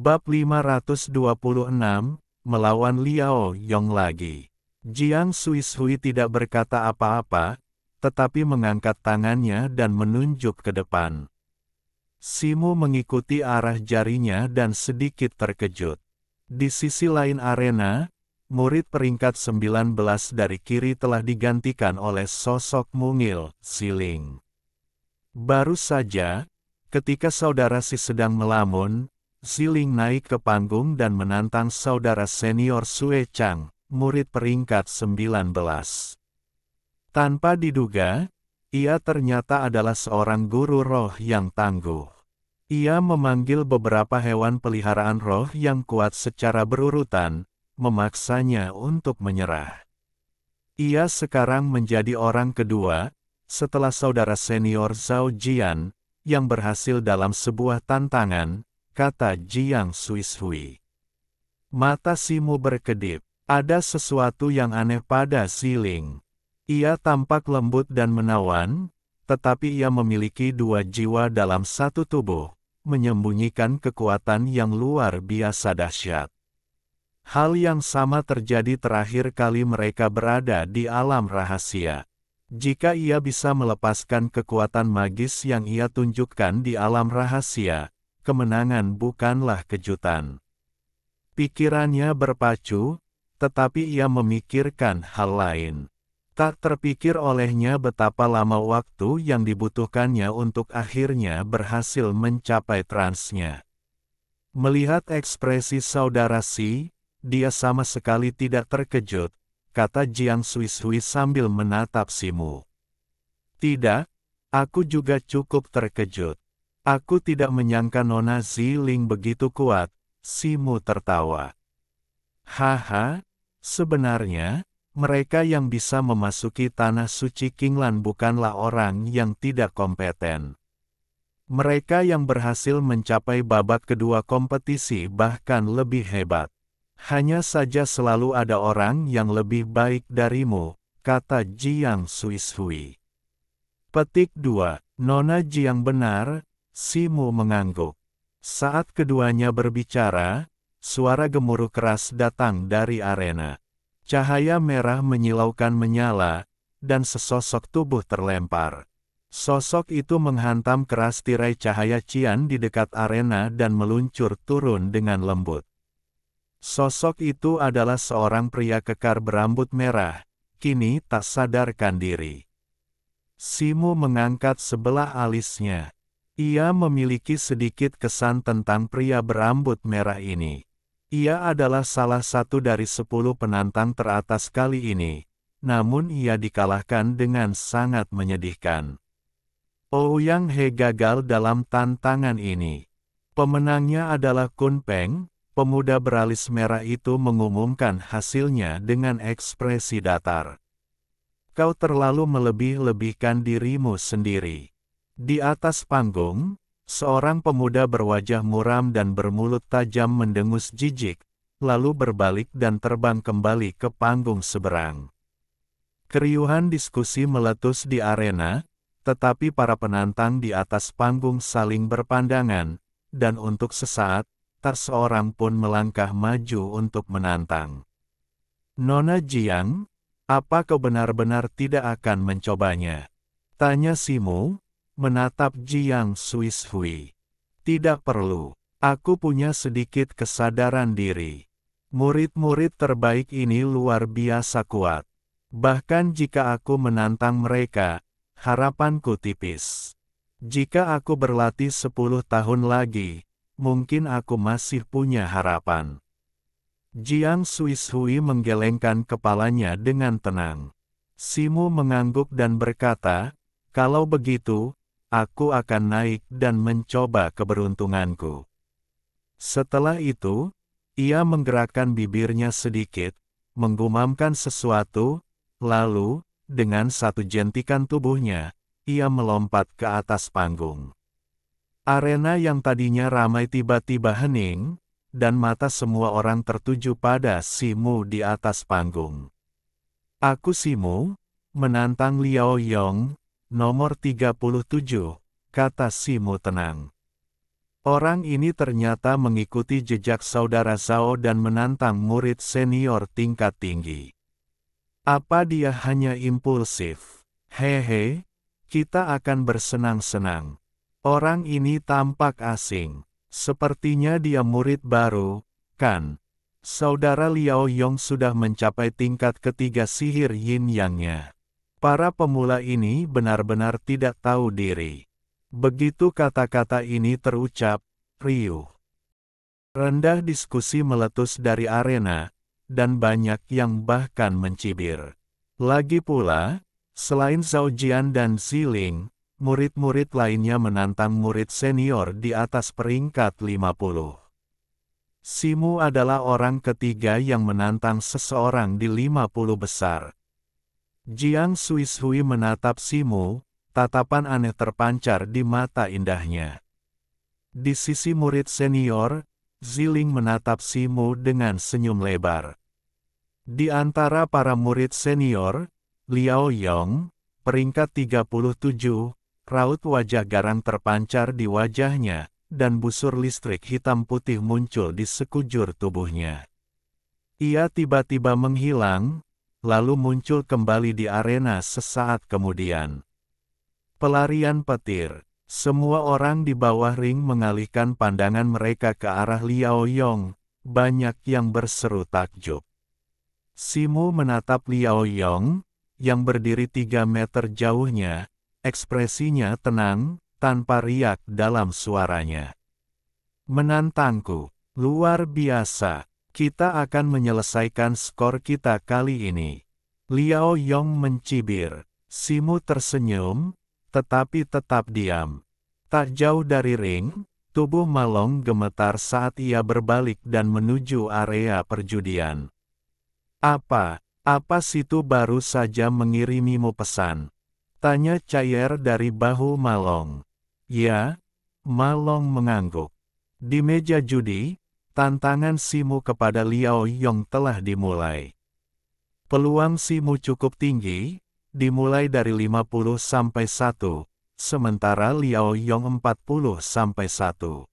Bab 526, melawan Liao Yong lagi. Jiang Xuishui tidak berkata apa-apa, tetapi mengangkat tangannya dan menunjuk ke depan. Simu mengikuti arah jarinya dan sedikit terkejut. Di sisi lain arena, murid peringkat 19 dari kiri telah digantikan oleh sosok mungil, Ziling. Baru saja, ketika saudara Si sedang melamun, Ziling naik ke panggung dan menantang saudara senior Sue Chang, murid peringkat 19. Tanpa diduga, ia ternyata adalah seorang guru roh yang tangguh. Ia memanggil beberapa hewan peliharaan roh yang kuat secara berurutan, memaksanya untuk menyerah. Ia sekarang menjadi orang kedua, setelah saudara senior Zhao Jian, yang berhasil dalam sebuah tantangan, kata Jiang Xuishui. Mata Simu berkedip. Ada sesuatu yang aneh pada Ziling. Ia tampak lembut dan menawan, tetapi ia memiliki dua jiwa dalam satu tubuh, menyembunyikan kekuatan yang luar biasa dahsyat. Hal yang sama terjadi terakhir kali mereka berada di alam rahasia. Jika ia bisa melepaskan kekuatan magis yang ia tunjukkan di alam rahasia, kemenangan bukanlah kejutan. Pikirannya berpacu, tetapi ia memikirkan hal lain. Tak terpikir olehnya betapa lama waktu yang dibutuhkannya untuk akhirnya berhasil mencapai transnya. Melihat ekspresi saudara Si, dia sama sekali tidak terkejut, kata Jiang Xuishui sambil menatap Simu. Tidak, aku juga cukup terkejut. Aku tidak menyangka Nona Ziling begitu kuat, Simu tertawa. Haha, sebenarnya, mereka yang bisa memasuki tanah suci Qinglan bukanlah orang yang tidak kompeten. Mereka yang berhasil mencapai babak kedua kompetisi bahkan lebih hebat. Hanya saja selalu ada orang yang lebih baik darimu, kata Jiang Xuishui. Petik 2, Nona Jiang benar, Simu mengangguk. Saat keduanya berbicara, suara gemuruh keras datang dari arena. Cahaya merah menyilaukan menyala, dan sesosok tubuh terlempar. Sosok itu menghantam keras tirai cahaya cian di dekat arena dan meluncur turun dengan lembut. Sosok itu adalah seorang pria kekar berambut merah, kini tak sadarkan diri. Simu mengangkat sebelah alisnya. Ia memiliki sedikit kesan tentang pria berambut merah ini. Ia adalah salah satu dari 10 penantang teratas kali ini, namun ia dikalahkan dengan sangat menyedihkan. Ouyang He gagal dalam tantangan ini. Pemenangnya adalah Kun Peng, pemuda beralis merah itu mengumumkan hasilnya dengan ekspresi datar. Kau terlalu melebih-lebihkan dirimu sendiri. Di atas panggung, seorang pemuda berwajah muram dan bermulut tajam mendengus jijik, lalu berbalik dan terbang kembali ke panggung seberang. Keriuhan diskusi meletus di arena, tetapi para penantang di atas panggung saling berpandangan, dan untuk sesaat, tak seorang pun melangkah maju untuk menantang. Nona Jiang, apa kau benar-benar tidak akan mencobanya? Tanya Simu, menatap Jiang Xuishui. Tidak perlu. Aku punya sedikit kesadaran diri. Murid-murid terbaik ini luar biasa kuat. Bahkan jika aku menantang mereka, harapanku tipis. Jika aku berlatih 10 tahun lagi, mungkin aku masih punya harapan. Jiang Xuishui menggelengkan kepalanya dengan tenang. Simu mengangguk dan berkata, kalau begitu, aku akan naik dan mencoba keberuntunganku. Setelah itu, ia menggerakkan bibirnya sedikit, menggumamkan sesuatu, lalu, dengan satu jentikan tubuhnya, ia melompat ke atas panggung. Arena yang tadinya ramai tiba-tiba hening, dan mata semua orang tertuju pada Simu di atas panggung. Aku Simu, menantang Liao Yong, nomor 37, kata Simu tenang. Orang ini ternyata mengikuti jejak saudara Zhao dan menantang murid senior tingkat tinggi. Apa dia hanya impulsif? Hehe, kita akan bersenang-senang. Orang ini tampak asing. Sepertinya dia murid baru, kan? Saudara Liao Yong sudah mencapai tingkat ketiga sihir yin-yangnya. Para pemula ini benar-benar tidak tahu diri. Begitu kata-kata ini terucap, riuh. Rendah diskusi meletus dari arena, dan banyak yang bahkan mencibir. Lagi pula, selain Zhao Jian dan Ziling, murid-murid lainnya menantang murid senior di atas peringkat 50. Simu adalah orang ketiga yang menantang seseorang di 50 besar. Jiang Suishui menatap Simu, tatapan aneh terpancar di mata indahnya. Di sisi murid senior, Ziling menatap Simu dengan senyum lebar. Di antara para murid senior, Liao Yong, peringkat 37, raut wajah garang terpancar di wajahnya, dan busur listrik hitam putih muncul di sekujur tubuhnya. Ia tiba-tiba menghilang, lalu muncul kembali di arena sesaat kemudian. Pelarian petir. Semua orang di bawah ring mengalihkan pandangan mereka ke arah Liao Yong, banyak yang berseru takjub. Simu menatap Liao Yong, yang berdiri 3 meter jauhnya, ekspresinya tenang, tanpa riak dalam suaranya. Menantangku, luar biasa, kita akan menyelesaikan skor kita kali ini. Liao Yong mencibir, Simu tersenyum, tetapi tetap diam. Tak jauh dari ring, tubuh Malong gemetar saat ia berbalik dan menuju area perjudian. Apa situ baru saja mengirimimu pesan? Tanya Cair dari bahu Malong. Ya, Malong mengangguk. Di meja judi, tantangan Simu kepada Liao Yong telah dimulai. Peluang Simu cukup tinggi, dimulai dari 50 sampai 1, sementara Liao Yong 40 sampai 1.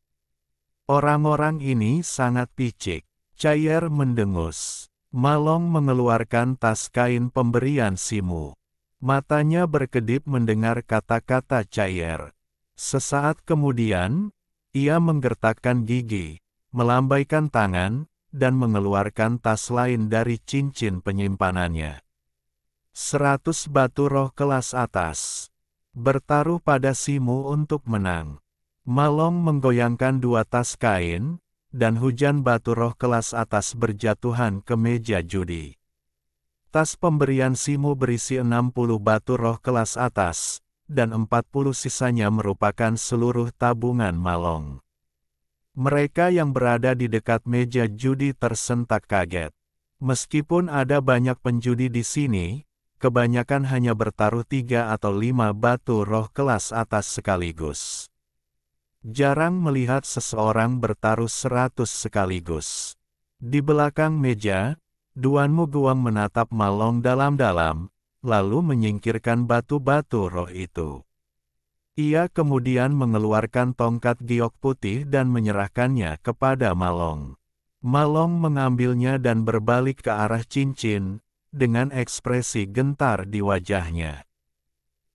Orang-orang ini sangat picik. Cair mendengus. Malong mengeluarkan tas kain pemberian Simu. Matanya berkedip mendengar kata-kata Cair. Sesaat kemudian, ia menggertakkan gigi, melambaikan tangan, dan mengeluarkan tas lain dari cincin penyimpanannya. 100 batu roh kelas atas. Bertaruh pada Simu untuk menang. Malong menggoyangkan 2 tas kain, dan hujan batu roh kelas atas berjatuhan ke meja judi. Tas pemberian Simu berisi 60 batu roh kelas atas, dan 40 sisanya merupakan seluruh tabungan Malong. Mereka yang berada di dekat meja judi tersentak kaget. Meskipun ada banyak penjudi di sini, kebanyakan hanya bertaruh 3 atau 5 batu roh kelas atas sekaligus. Jarang melihat seseorang bertaruh 100 sekaligus. Di belakang meja, Duan Muguang menatap Malong dalam-dalam, lalu menyingkirkan batu-batu roh itu. Ia kemudian mengeluarkan tongkat giok putih dan menyerahkannya kepada Malong. Malong mengambilnya dan berbalik ke arah cincin, dengan ekspresi gentar di wajahnya.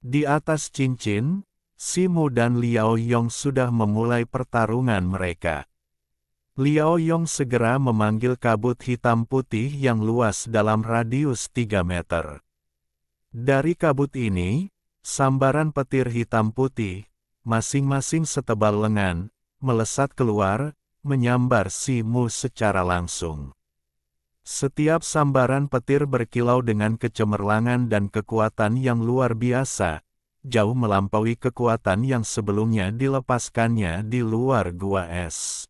Di atas cincin, Simu dan Liao Yong sudah memulai pertarungan mereka. Liao Yong segera memanggil kabut hitam putih yang luas dalam radius 3 meter. Dari kabut ini, sambaran petir hitam putih, masing-masing setebal lengan, melesat keluar, menyambar Simu secara langsung. Setiap sambaran petir berkilau dengan kecemerlangan dan kekuatan yang luar biasa, jauh melampaui kekuatan yang sebelumnya dilepaskannya di luar gua es.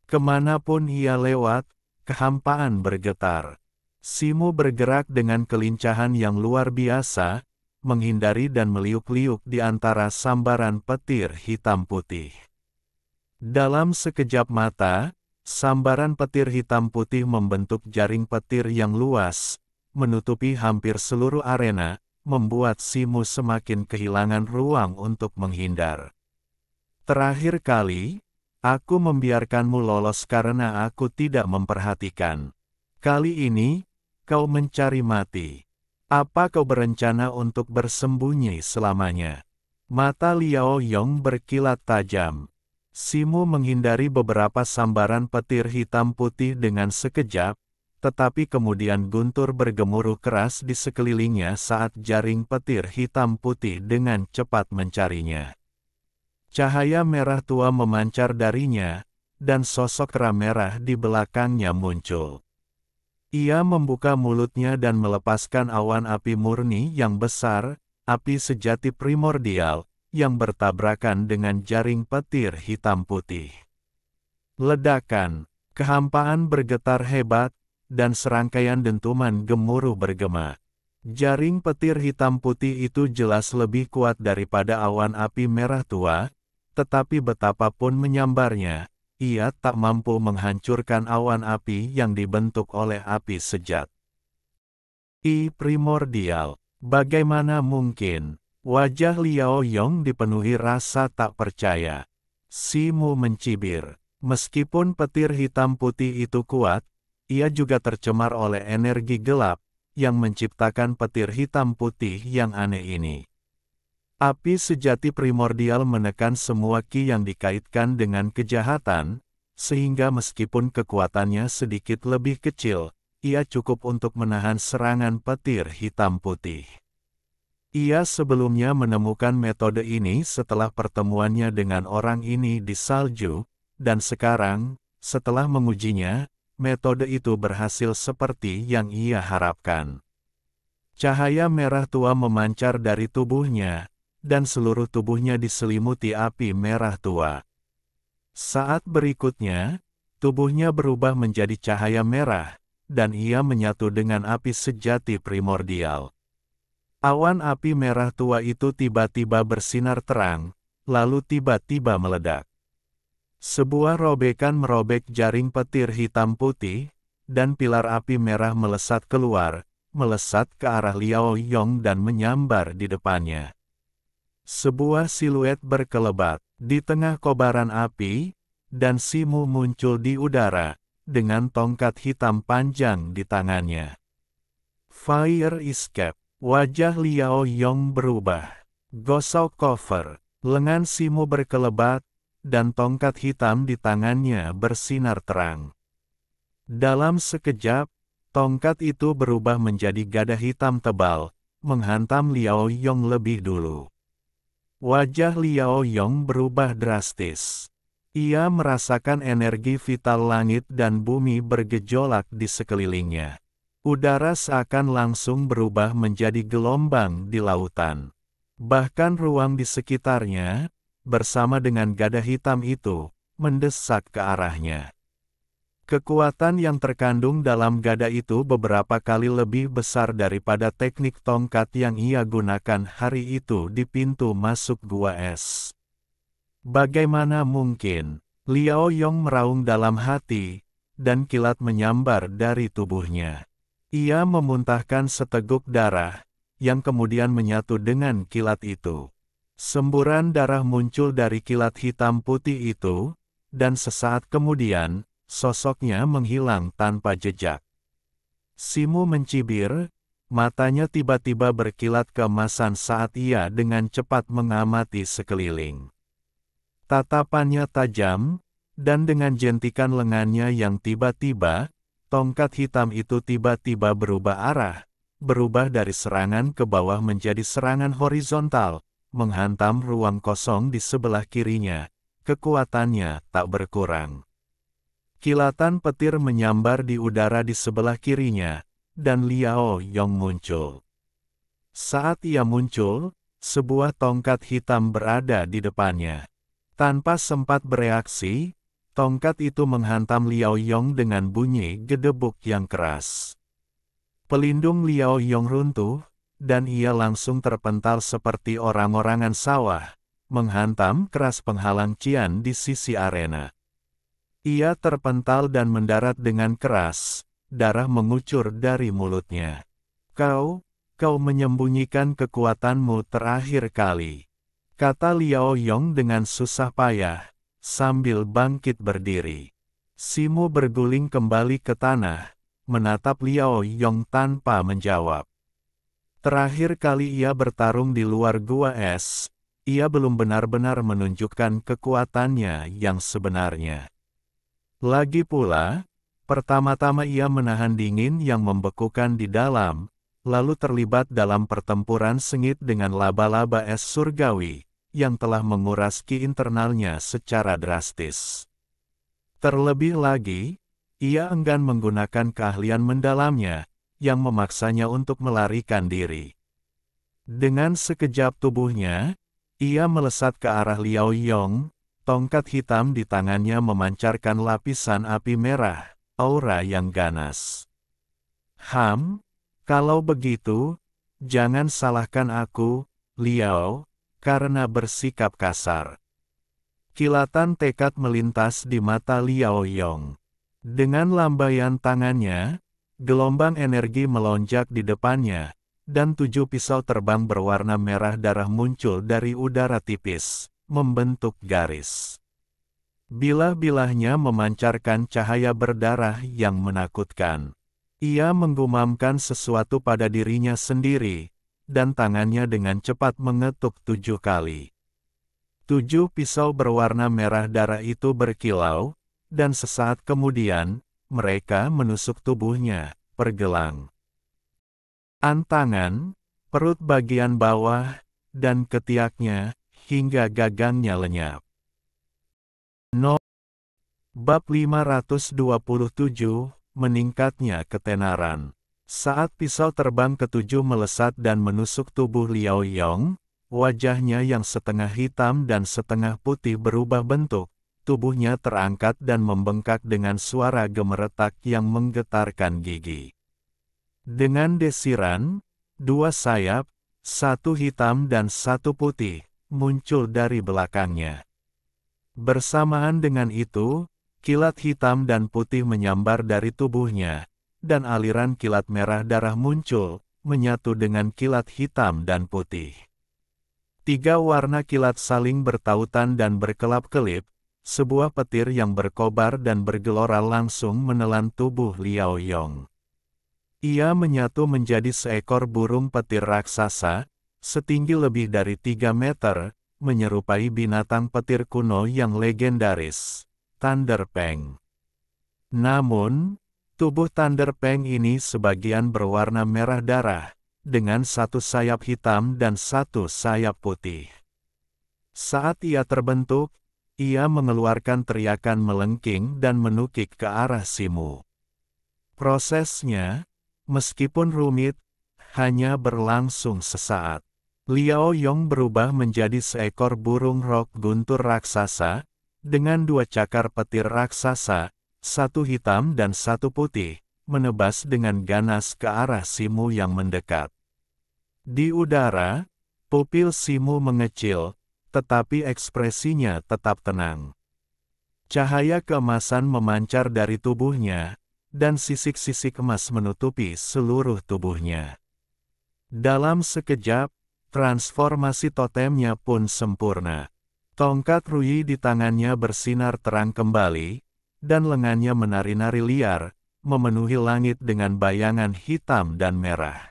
Kemanapun ia lewat, kehampaan bergetar. Simu bergerak dengan kelincahan yang luar biasa, menghindari dan meliuk-liuk di antara sambaran petir hitam putih. Dalam sekejap mata, sambaran petir hitam putih membentuk jaring petir yang luas, menutupi hampir seluruh arena, membuat Simu semakin kehilangan ruang untuk menghindar. Terakhir kali, Aku membiarkanmu lolos karena aku tidak memperhatikan. Kali ini, kau mencari mati. Apa kau berencana untuk bersembunyi selamanya? Mata Liao Yong berkilat tajam. Simu menghindari beberapa sambaran petir hitam putih dengan sekejap, tetapi kemudian guntur bergemuruh keras di sekelilingnya saat jaring petir hitam putih dengan cepat mencarinya. Cahaya merah tua memancar darinya, dan sosok kera merah di belakangnya muncul. Ia membuka mulutnya dan melepaskan awan api murni yang besar, api sejati primordial, yang bertabrakan dengan jaring petir hitam putih. Ledakan, kehampaan bergetar hebat, dan serangkaian dentuman gemuruh bergema. Jaring petir hitam putih itu jelas lebih kuat daripada awan api merah tua, tetapi betapapun menyambarnya, ia tak mampu menghancurkan awan api yang dibentuk oleh api sejat. Primordial. Bagaimana mungkin? Wajah Liao Yong dipenuhi rasa tak percaya. Simu mencibir. Meskipun petir hitam putih itu kuat, ia juga tercemar oleh energi gelap, yang menciptakan petir hitam putih yang aneh ini. Api sejati primordial menekan semua ki yang dikaitkan dengan kejahatan, sehingga meskipun kekuatannya sedikit lebih kecil, ia cukup untuk menahan serangan petir hitam putih. Ia sebelumnya menemukan metode ini setelah pertemuannya dengan orang ini di salju, dan sekarang, setelah mengujinya, metode itu berhasil seperti yang ia harapkan. Cahaya merah tua memancar dari tubuhnya, dan seluruh tubuhnya diselimuti api merah tua. Saat berikutnya, tubuhnya berubah menjadi cahaya merah, dan ia menyatu dengan api sejati primordial. Awan api merah tua itu tiba-tiba bersinar terang, lalu tiba-tiba meledak. Sebuah robekan merobek jaring petir hitam putih, dan pilar api merah melesat keluar, melesat ke arah Liao Yong dan menyambar di depannya. Sebuah siluet berkelebat di tengah kobaran api, dan Simu muncul di udara, dengan tongkat hitam panjang di tangannya. Fire Escape. Wajah Liao Yong berubah. Gosok cover. Lengan Simu berkelebat, dan tongkat hitam di tangannya bersinar terang. Dalam sekejap, tongkat itu berubah menjadi gada hitam tebal, menghantam Liao Yong lebih dulu. Wajah Liao Yong berubah drastis. Ia merasakan energi vital langit dan bumi bergejolak di sekelilingnya. Udara seakan langsung berubah menjadi gelombang di lautan. Bahkan ruang di sekitarnya, bersama dengan gada hitam itu, mendesak ke arahnya. Kekuatan yang terkandung dalam gada itu beberapa kali lebih besar daripada teknik tongkat yang ia gunakan hari itu di pintu masuk gua es. Bagaimana mungkin? Liao Yong meraung dalam hati, dan kilat menyambar dari tubuhnya. Ia memuntahkan seteguk darah, yang kemudian menyatu dengan kilat itu. Semburan darah muncul dari kilat hitam putih itu, dan sesaat kemudian, sosoknya menghilang tanpa jejak. Simu mencibir, matanya tiba-tiba berkilat keemasan saat ia dengan cepat mengamati sekeliling. Tatapannya tajam, dan dengan jentikan lengannya yang tiba-tiba, tongkat hitam itu tiba-tiba berubah arah, berubah dari serangan ke bawah menjadi serangan horizontal, menghantam ruang kosong di sebelah kirinya. Kekuatannya tak berkurang. Kilatan petir menyambar di udara di sebelah kirinya, dan Liao Yong muncul. Saat ia muncul, sebuah tongkat hitam berada di depannya. Tanpa sempat bereaksi, tongkat itu menghantam Liao Yong dengan bunyi gedebuk yang keras. Pelindung Liao Yong runtuh, dan ia langsung terpental seperti orang-orangan sawah, menghantam keras penghalang Qian di sisi arena. Ia terpental dan mendarat dengan keras, darah mengucur dari mulutnya. Kau menyembunyikan kekuatanmu terakhir kali, kata Liao Yong dengan susah payah, sambil bangkit berdiri. Simu berguling kembali ke tanah, menatap Liao Yong tanpa menjawab. Terakhir kali ia bertarung di luar gua es, ia belum benar-benar menunjukkan kekuatannya yang sebenarnya. Lagi pula, pertama-tama ia menahan dingin yang membekukan di dalam, lalu terlibat dalam pertempuran sengit dengan laba-laba es surgawi, yang telah menguras ki internalnya secara drastis. Terlebih lagi, ia enggan menggunakan keahlian mendalamnya, yang memaksanya untuk melarikan diri. Dengan sekejap tubuhnya, ia melesat ke arah Liao Yong, tongkat hitam di tangannya memancarkan lapisan api merah, aura yang ganas. Kalau begitu, jangan salahkan aku, Liao, karena bersikap kasar. Kilatan tekad melintas di mata Liao Yong. Dengan lambaian tangannya, gelombang energi melonjak di depannya, dan 7 pisau terbang berwarna merah darah muncul dari udara tipis, membentuk garis. Bilah-bilahnya memancarkan cahaya berdarah yang menakutkan. Ia menggumamkan sesuatu pada dirinya sendiri, dan tangannya dengan cepat mengetuk 7 kali. 7 pisau berwarna merah darah itu berkilau, dan sesaat kemudian, mereka menusuk tubuhnya, pergelang. Antangan, perut bagian bawah, dan ketiaknya, hingga gagangnya lenyap. Bab 527, meningkatnya ketenaran. Saat pisau terbang ketujuh melesat dan menusuk tubuh Liao Yong, wajahnya yang setengah hitam dan setengah putih berubah bentuk, tubuhnya terangkat dan membengkak dengan suara gemeretak yang menggetarkan gigi. Dengan desiran, 2 sayap, 1 hitam dan 1 putih, muncul dari belakangnya. Bersamaan dengan itu, kilat hitam dan putih menyambar dari tubuhnya, dan aliran kilat merah darah muncul, menyatu dengan kilat hitam dan putih. 3 warna kilat saling bertautan dan berkelap-kelip, sebuah petir yang berkobar dan bergelora langsung menelan tubuh Liao Yong. Ia menyatu menjadi seekor burung petir raksasa, setinggi lebih dari 3 meter, menyerupai binatang petir kuno yang legendaris, Thunder Fang. Namun, tubuh Thunder Fang ini sebagian berwarna merah darah, dengan 1 sayap hitam dan 1 sayap putih. Saat ia terbentuk, ia mengeluarkan teriakan melengking dan menukik ke arah Simu. Prosesnya, meskipun rumit, hanya berlangsung sesaat. Liao Yong berubah menjadi seekor burung rok guntur raksasa, dengan 2 cakar petir raksasa, 1 hitam dan 1 putih, menebas dengan ganas ke arah Simu yang mendekat. Di udara, pupil Simu mengecil, tetapi ekspresinya tetap tenang. Cahaya keemasan memancar dari tubuhnya, dan sisik-sisik emas menutupi seluruh tubuhnya. Dalam sekejap, transformasi totemnya pun sempurna. Tongkat Ruyi di tangannya bersinar terang kembali, dan lengannya menari-nari liar, memenuhi langit dengan bayangan hitam dan merah.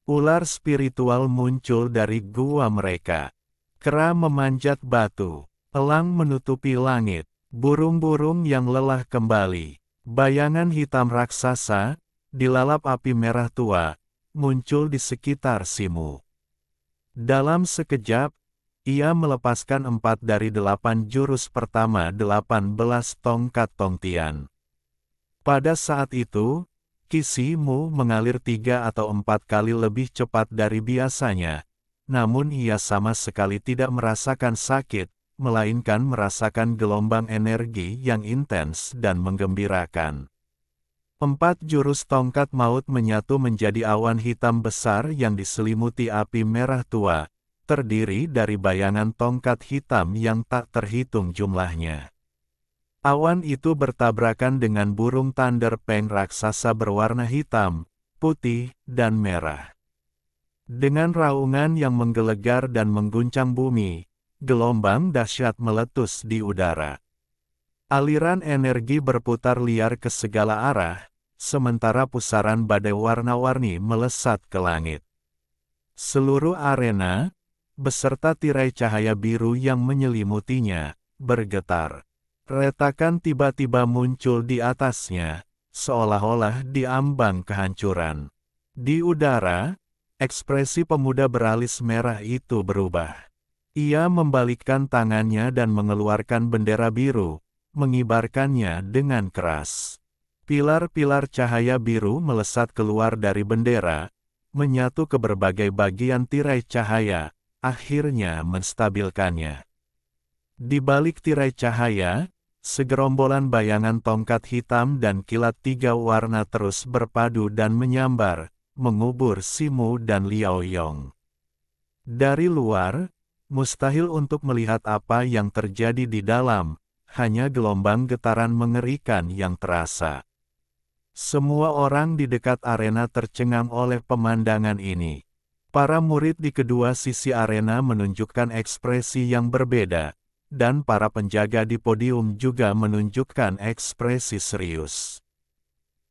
Ular spiritual muncul dari gua mereka. Kera memanjat batu, elang menutupi langit, burung-burung yang lelah kembali. Bayangan hitam raksasa, dilalap api merah tua, muncul di sekitar Simu. Dalam sekejap, ia melepaskan 4 dari 8 jurus pertama 18 tongkat Tongtian. Pada saat itu, Ki Simu mengalir 3 atau 4 kali lebih cepat dari biasanya, namun ia sama sekali tidak merasakan sakit, melainkan merasakan gelombang energi yang intens dan menggembirakan. 4 jurus tongkat maut menyatu menjadi awan hitam besar yang diselimuti api merah tua, terdiri dari bayangan tongkat hitam yang tak terhitung jumlahnya. Awan itu bertabrakan dengan burung Thunder Fang raksasa berwarna hitam, putih, dan merah. Dengan raungan yang menggelegar dan mengguncang bumi, gelombang dahsyat meletus di udara. Aliran energi berputar liar ke segala arah, sementara pusaran badai warna-warni melesat ke langit. Seluruh arena, beserta tirai cahaya biru yang menyelimutinya, bergetar. Retakan tiba-tiba muncul di atasnya, seolah-olah diambang kehancuran. Di udara, ekspresi pemuda beralis merah itu berubah. Ia membalikkan tangannya dan mengeluarkan bendera biru, mengibarkannya dengan keras. Pilar-pilar cahaya biru melesat keluar dari bendera, menyatu ke berbagai bagian tirai cahaya, akhirnya menstabilkannya. Di balik tirai cahaya, segerombolan bayangan tongkat hitam dan kilat 3 warna terus berpadu dan menyambar, mengubur Simu dan Liao Yong. Dari luar, mustahil untuk melihat apa yang terjadi di dalam, hanya gelombang getaran mengerikan yang terasa. Semua orang di dekat arena tercengang oleh pemandangan ini. Para murid di kedua sisi arena menunjukkan ekspresi yang berbeda, dan para penjaga di podium juga menunjukkan ekspresi serius.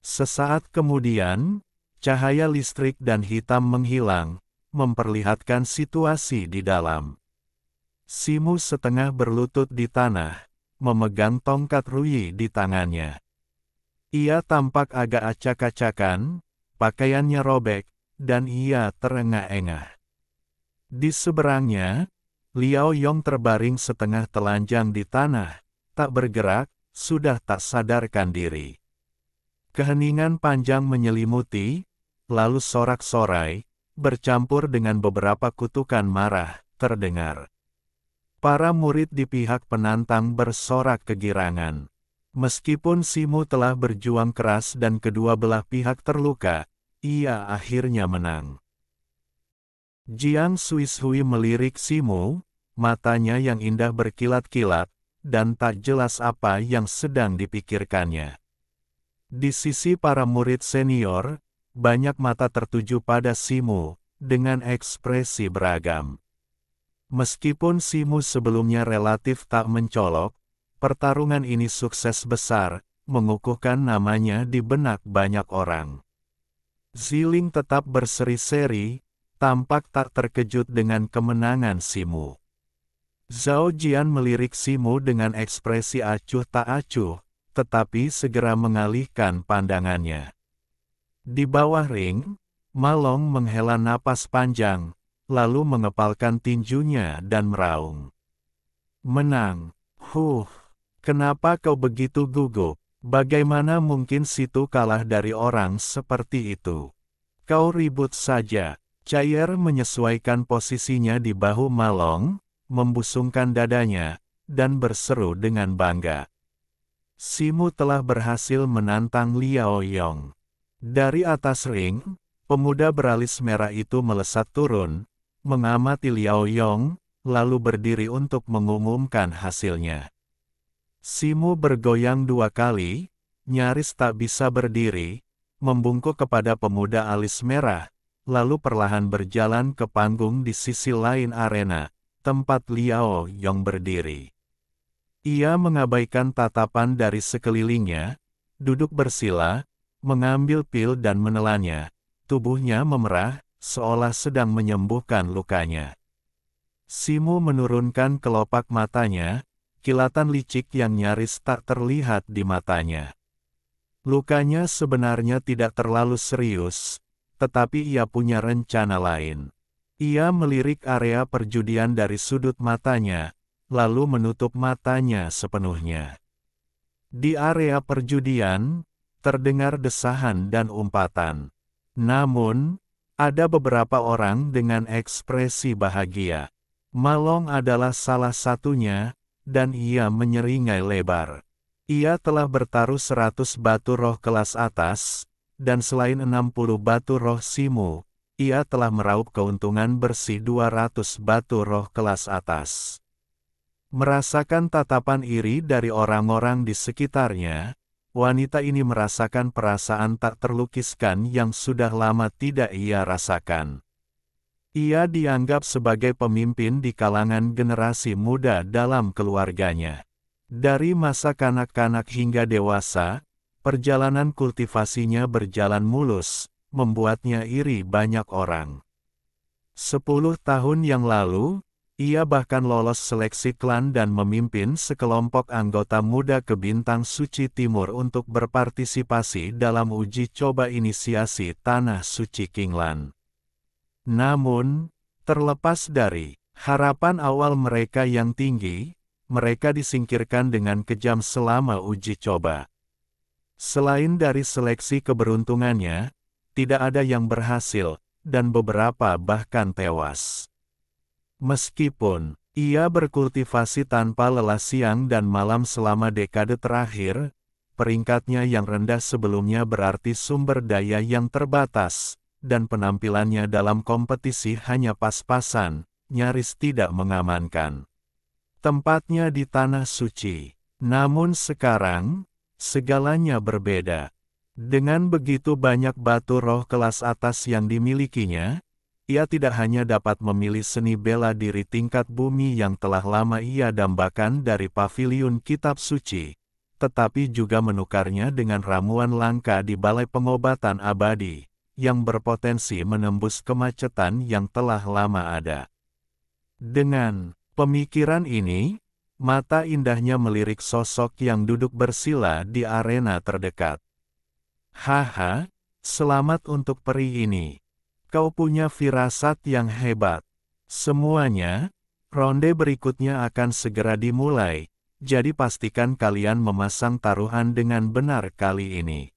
Sesaat kemudian, cahaya listrik dan hitam menghilang, memperlihatkan situasi di dalam. Simu setengah berlutut di tanah, memegang tongkat Ruyi di tangannya. Ia tampak agak acak-acakan, pakaiannya robek, dan ia terengah-engah. Di seberangnya, Liao Yong terbaring setengah telanjang di tanah, tak bergerak, sudah tak sadarkan diri. Keheningan panjang menyelimuti, lalu sorak-sorai, bercampur dengan beberapa kutukan marah, terdengar. Para murid di pihak penantang bersorak kegirangan. Meskipun Simu telah berjuang keras dan kedua belah pihak terluka, ia akhirnya menang. Jiang Suishui melirik Simu, matanya yang indah berkilat-kilat, dan tak jelas apa yang sedang dipikirkannya. Di sisi para murid senior, banyak mata tertuju pada Simu, dengan ekspresi beragam. Meskipun Simu sebelumnya relatif tak mencolok, pertarungan ini sukses besar, mengukuhkan namanya di benak banyak orang. Ziling tetap berseri-seri, tampak tak terkejut dengan kemenangan Simu. Zhao Jian melirik Simu dengan ekspresi acuh tak acuh, tetapi segera mengalihkan pandangannya. Di bawah ring, Ma Long menghela napas panjang, lalu mengepalkan tinjunya dan meraung. Menang. Kenapa kau begitu gugup? Bagaimana mungkin Situ kalah dari orang seperti itu? Kau ribut saja. Cair menyesuaikan posisinya di bahu Ma Long, membusungkan dadanya, dan berseru dengan bangga. Simu telah berhasil menantang Liao Yong. Dari atas ring, pemuda beralis merah itu melesat turun, mengamati Liao Yong, lalu berdiri untuk mengumumkan hasilnya. Simu bergoyang 2 kali, nyaris tak bisa berdiri, membungkuk kepada pemuda alis merah, lalu perlahan berjalan ke panggung di sisi lain arena, tempat Liao Yong berdiri. Ia mengabaikan tatapan dari sekelilingnya, duduk bersila, mengambil pil dan menelannya, tubuhnya memerah, seolah sedang menyembuhkan lukanya. Simu menurunkan kelopak matanya, kilatan licik yang nyaris tak terlihat di matanya. Lukanya sebenarnya tidak terlalu serius, tetapi ia punya rencana lain. Ia melirik area perjudian dari sudut matanya, lalu menutup matanya sepenuhnya. Di area perjudian, terdengar desahan dan umpatan. Namun, ada beberapa orang dengan ekspresi bahagia. Ma Long adalah salah satunya, dan ia menyeringai lebar. Ia telah bertaruh 100 batu roh kelas atas, dan selain 60 batu roh Simu, ia telah meraup keuntungan bersih 200 batu roh kelas atas. Merasakan tatapan iri dari orang-orang di sekitarnya, wanita ini merasakan perasaan tak terlukiskan yang sudah lama tidak ia rasakan. Ia dianggap sebagai pemimpin di kalangan generasi muda dalam keluarganya. Dari masa kanak-kanak hingga dewasa, perjalanan kultivasinya berjalan mulus, membuatnya iri banyak orang. 10 tahun yang lalu, ia bahkan lolos seleksi klan dan memimpin sekelompok anggota muda ke Bintang Suci Timur untuk berpartisipasi dalam uji coba inisiasi Tanah Suci Kinglan. Namun, terlepas dari harapan awal mereka yang tinggi, mereka disingkirkan dengan kejam selama uji coba. Selain dari seleksi keberuntungannya, tidak ada yang berhasil, dan beberapa bahkan tewas. Meskipun ia berkultivasi tanpa lelah siang dan malam selama dekade terakhir, peringkatnya yang rendah sebelumnya berarti sumber daya yang terbatas, dan penampilannya dalam kompetisi hanya pas-pasan, nyaris tidak mengamankan. Tempatnya di Tanah Suci. Namun sekarang, segalanya berbeda. Dengan begitu banyak batu roh kelas atas yang dimilikinya, ia tidak hanya dapat memilih seni bela diri tingkat bumi yang telah lama ia dambakan dari paviliun kitab suci, tetapi juga menukarnya dengan ramuan langka di balai pengobatan abadi, yang berpotensi menembus kemacetan yang telah lama ada. Dengan pemikiran ini, mata indahnya melirik sosok yang duduk bersila di arena terdekat. Haha, selamat untuk peri ini. Kau punya firasat yang hebat. Semuanya, ronde berikutnya akan segera dimulai, jadi pastikan kalian memasang taruhan dengan benar kali ini.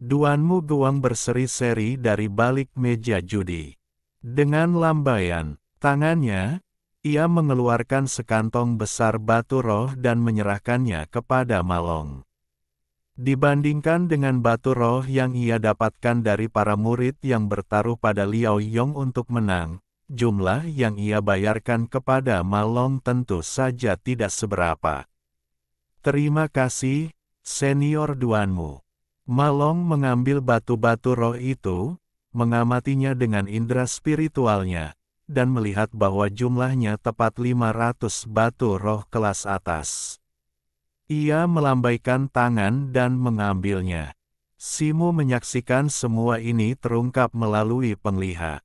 Duanmu Guang berseri-seri dari balik meja judi. Dengan lambaian tangannya, ia mengeluarkan sekantong besar batu roh dan menyerahkannya kepada Malong. Dibandingkan dengan batu roh yang ia dapatkan dari para murid yang bertaruh pada Liao Yong untuk menang, jumlah yang ia bayarkan kepada Malong tentu saja tidak seberapa. Terima kasih, senior duanmu. Malong mengambil batu-batu roh itu, mengamatinya dengan indera spiritualnya, dan melihat bahwa jumlahnya tepat 500 batu roh kelas atas. Ia melambaikan tangan dan mengambilnya. Simu menyaksikan semua ini terungkap melalui penglihat.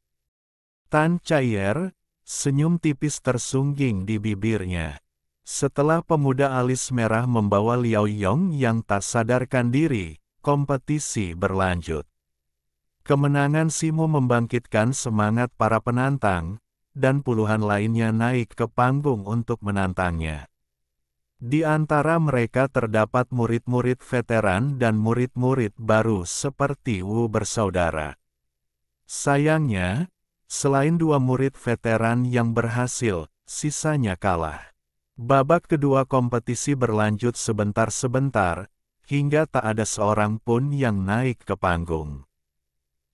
Tan Chaier, senyum tipis tersungging di bibirnya. Setelah pemuda alis merah membawa Liao Yong yang tak sadarkan diri, kompetisi berlanjut. Kemenangan Simu membangkitkan semangat para penantang, dan puluhan lainnya naik ke panggung untuk menantangnya. Di antara mereka terdapat murid-murid veteran dan murid-murid baru seperti Wu bersaudara. Sayangnya, selain dua murid veteran yang berhasil, sisanya kalah. Babak kedua kompetisi berlanjut sebentar-sebentar, hingga tak ada seorang pun yang naik ke panggung.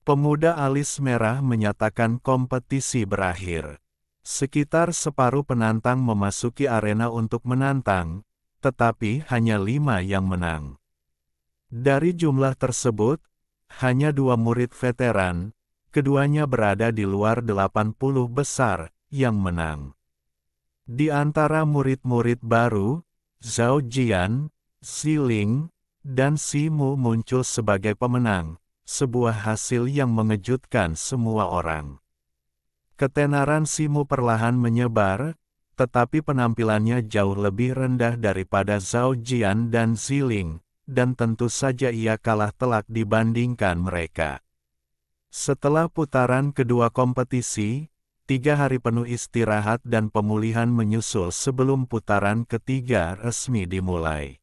Pemuda alis merah menyatakan kompetisi berakhir. Sekitar separuh penantang memasuki arena untuk menantang, tetapi hanya 5 yang menang. Dari jumlah tersebut, hanya 2 murid veteran, keduanya berada di luar 80 besar, yang menang. Di antara murid-murid baru, Zhao Jian, Ziling, dan Simu muncul sebagai pemenang, sebuah hasil yang mengejutkan semua orang. Ketenaran Simu perlahan menyebar, tetapi penampilannya jauh lebih rendah daripada Zhao Jian dan Ziling, dan tentu saja ia kalah telak dibandingkan mereka. Setelah putaran kedua kompetisi, 3 hari penuh istirahat dan pemulihan menyusul sebelum putaran ketiga resmi dimulai.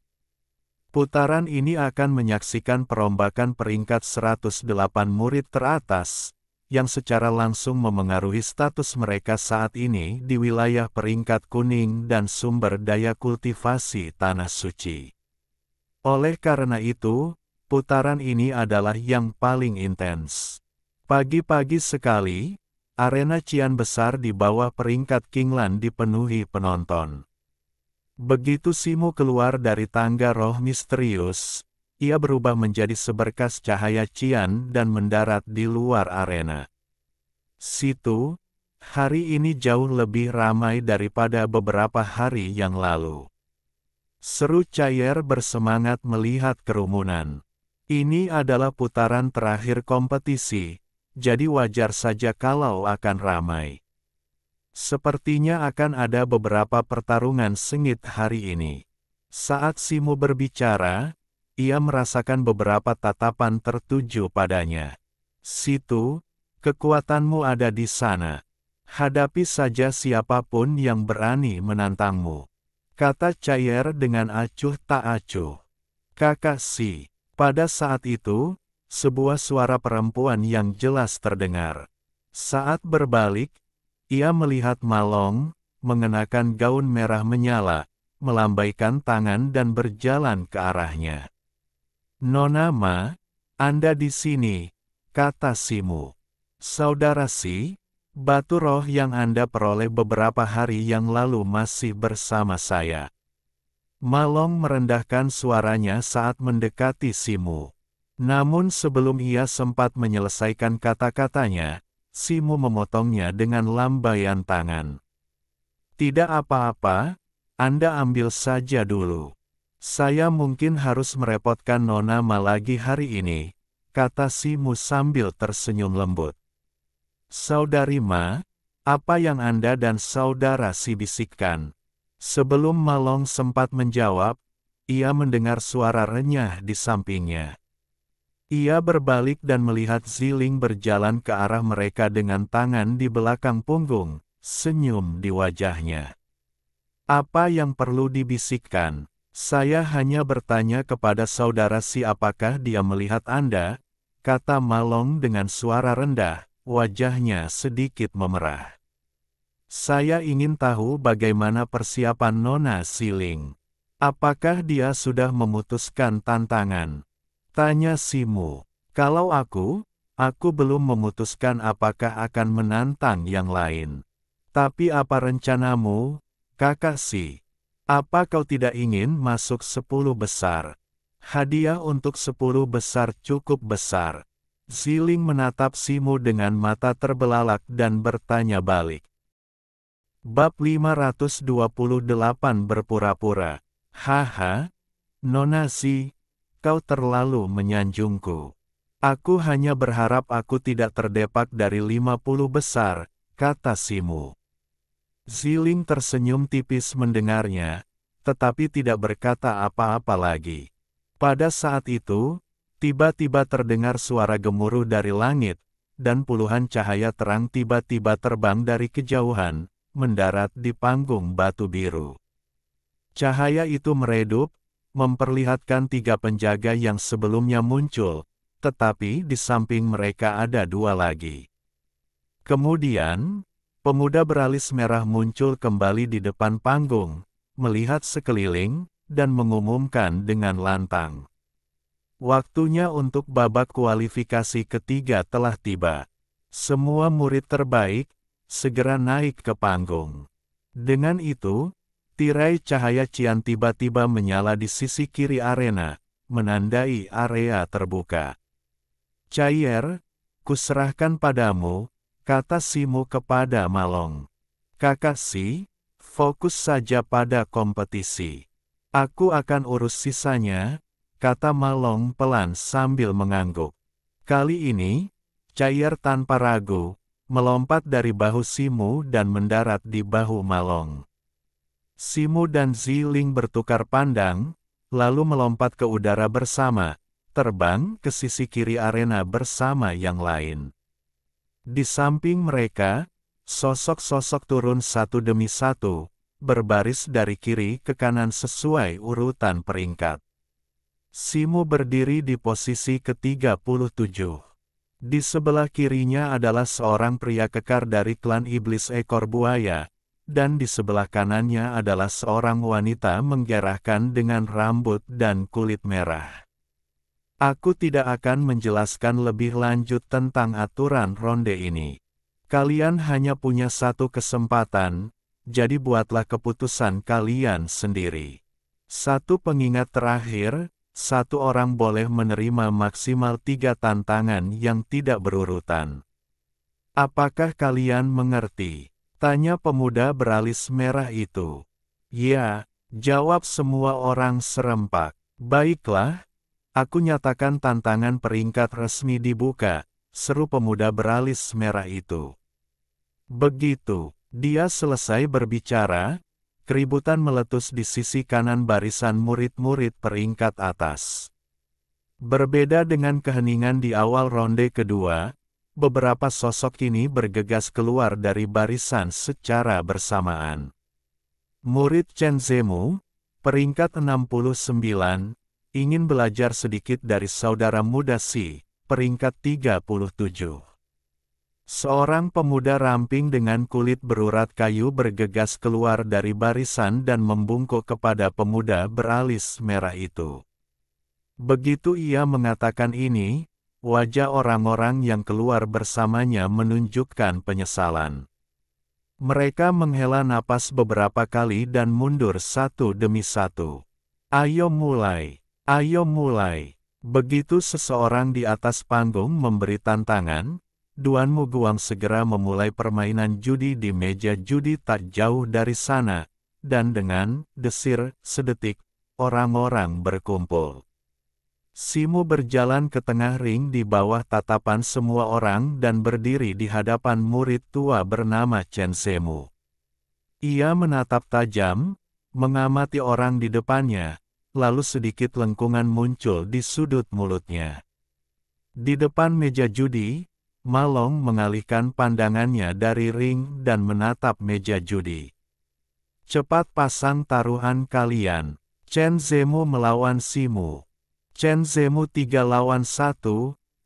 Putaran ini akan menyaksikan perombakan peringkat 108 murid teratas, yang secara langsung memengaruhi status mereka saat ini di wilayah peringkat kuning dan sumber daya kultivasi Tanah Suci. Oleh karena itu, putaran ini adalah yang paling intens. Pagi-pagi sekali, arena Qian besar di bawah peringkat Kinglan dipenuhi penonton. Begitu Simu keluar dari tangga roh misterius, ia berubah menjadi seberkas cahaya Qian dan mendarat di luar arena. Situ, hari ini jauh lebih ramai daripada beberapa hari yang lalu. Seru Cair bersemangat melihat kerumunan. Ini adalah putaran terakhir kompetisi, jadi wajar saja kalau akan ramai. Sepertinya akan ada beberapa pertarungan sengit hari ini. Saat Simu berbicara, ia merasakan beberapa tatapan tertuju padanya. Situ, kekuatanmu ada di sana. Hadapi saja siapapun yang berani menantangmu. Kata Cair dengan acuh tak acuh. Kakak Si. Pada saat itu, sebuah suara perempuan yang jelas terdengar. Saat berbalik, ia melihat Malong, mengenakan gaun merah menyala, melambaikan tangan dan berjalan ke arahnya. Nona Ma, Anda di sini, kata Simu. Saudara Si, batu roh yang Anda peroleh beberapa hari yang lalu masih bersama saya. Malong merendahkan suaranya saat mendekati Simu. Namun sebelum ia sempat menyelesaikan kata-katanya, Simu memotongnya dengan lambaian tangan. Tidak apa-apa, Anda ambil saja dulu. Saya mungkin harus merepotkan Nona Ma lagi hari ini, kata Simu sambil tersenyum lembut. Saudari Ma, apa yang Anda dan saudara Si bisikkan? Sebelum Malong sempat menjawab, ia mendengar suara renyah di sampingnya. Ia berbalik dan melihat Ziling berjalan ke arah mereka dengan tangan di belakang punggung, senyum di wajahnya. Apa yang perlu dibisikkan? Saya hanya bertanya kepada saudara Si apakah dia melihat Anda, kata Malong dengan suara rendah, wajahnya sedikit memerah. Saya ingin tahu bagaimana persiapan Nona Ziling. Apakah dia sudah memutuskan tantangan? Tanya Simu. Kalau aku belum memutuskan apakah akan menantang yang lain. Tapi apa rencanamu, kakak Si? Apa kau tidak ingin masuk 10 besar? Hadiah untuk 10 besar cukup besar. Ziling menatap Simu dengan mata terbelalak dan bertanya balik. Bab 528 berpura-pura. Haha, Nona Si, kau terlalu menyanjungku. Aku hanya berharap aku tidak terdepak dari 50 besar, kata Simu. Ziling tersenyum tipis mendengarnya, tetapi tidak berkata apa-apa lagi. Pada saat itu, tiba-tiba terdengar suara gemuruh dari langit, dan puluhan cahaya terang tiba-tiba terbang dari kejauhan, mendarat di panggung batu biru. Cahaya itu meredup, memperlihatkan 3 penjaga yang sebelumnya muncul, tetapi di samping mereka ada 2 lagi. Kemudian, pemuda beralis merah muncul kembali di depan panggung, melihat sekeliling, dan mengumumkan dengan lantang. Waktunya untuk babak kualifikasi ketiga telah tiba. Semua murid terbaik, segera naik ke panggung. Dengan itu, tirai cahaya cian tiba-tiba menyala di sisi kiri arena, menandai area terbuka. Cair, kuserahkan padamu, kata Simu kepada Malong. Kakak Si, fokus saja pada kompetisi. Aku akan urus sisanya, kata Malong pelan sambil mengangguk. Kali ini, Cair tanpa ragu, melompat dari bahu Simu dan mendarat di bahu Malong. Simu dan Ziling bertukar pandang, lalu melompat ke udara bersama, terbang ke sisi kiri arena bersama yang lain. Di samping mereka, sosok-sosok turun satu demi satu, berbaris dari kiri ke kanan sesuai urutan peringkat. Simu berdiri di posisi ke-37. Di sebelah kirinya adalah seorang pria kekar dari klan iblis ekor buaya, dan di sebelah kanannya adalah seorang wanita menggerahkan dengan rambut dan kulit merah. Aku tidak akan menjelaskan lebih lanjut tentang aturan ronde ini. Kalian hanya punya satu kesempatan, jadi buatlah keputusan kalian sendiri. Satu pengingat terakhir, satu orang boleh menerima maksimal 3 tantangan yang tidak berurutan. Apakah kalian mengerti? Tanya pemuda beralis merah itu. Ya, jawab semua orang serempak. Baiklah, aku nyatakan tantangan peringkat resmi dibuka, seru pemuda beralis merah itu. Begitu dia selesai berbicara, keributan meletus di sisi kanan barisan murid-murid peringkat atas. Berbeda dengan keheningan di awal ronde kedua, beberapa sosok kini bergegas keluar dari barisan secara bersamaan. Murid Chen Zemu, peringkat 69, ingin belajar sedikit dari saudara muda Si, peringkat 37. Seorang pemuda ramping dengan kulit berurat kayu bergegas keluar dari barisan dan membungkuk kepada pemuda beralis merah itu. Begitu ia mengatakan ini, wajah orang-orang yang keluar bersamanya menunjukkan penyesalan. Mereka menghela napas beberapa kali dan mundur satu demi satu. Ayo mulai, ayo mulai. Begitu seseorang di atas panggung memberi tantangan, Duan Muguang segera memulai permainan judi di meja judi tak jauh dari sana, dan dengan desir sedetik, orang-orang berkumpul. Simu berjalan ke tengah ring di bawah tatapan semua orang dan berdiri di hadapan murid tua bernama Chen Zemu. Ia menatap tajam, mengamati orang di depannya, lalu sedikit lengkungan muncul di sudut mulutnya. Di depan meja judi, Ma Long mengalihkan pandangannya dari ring dan menatap meja judi. Cepat pasang taruhan kalian. Chen Zemu melawan Simu. Chen Zemu 3 lawan 1,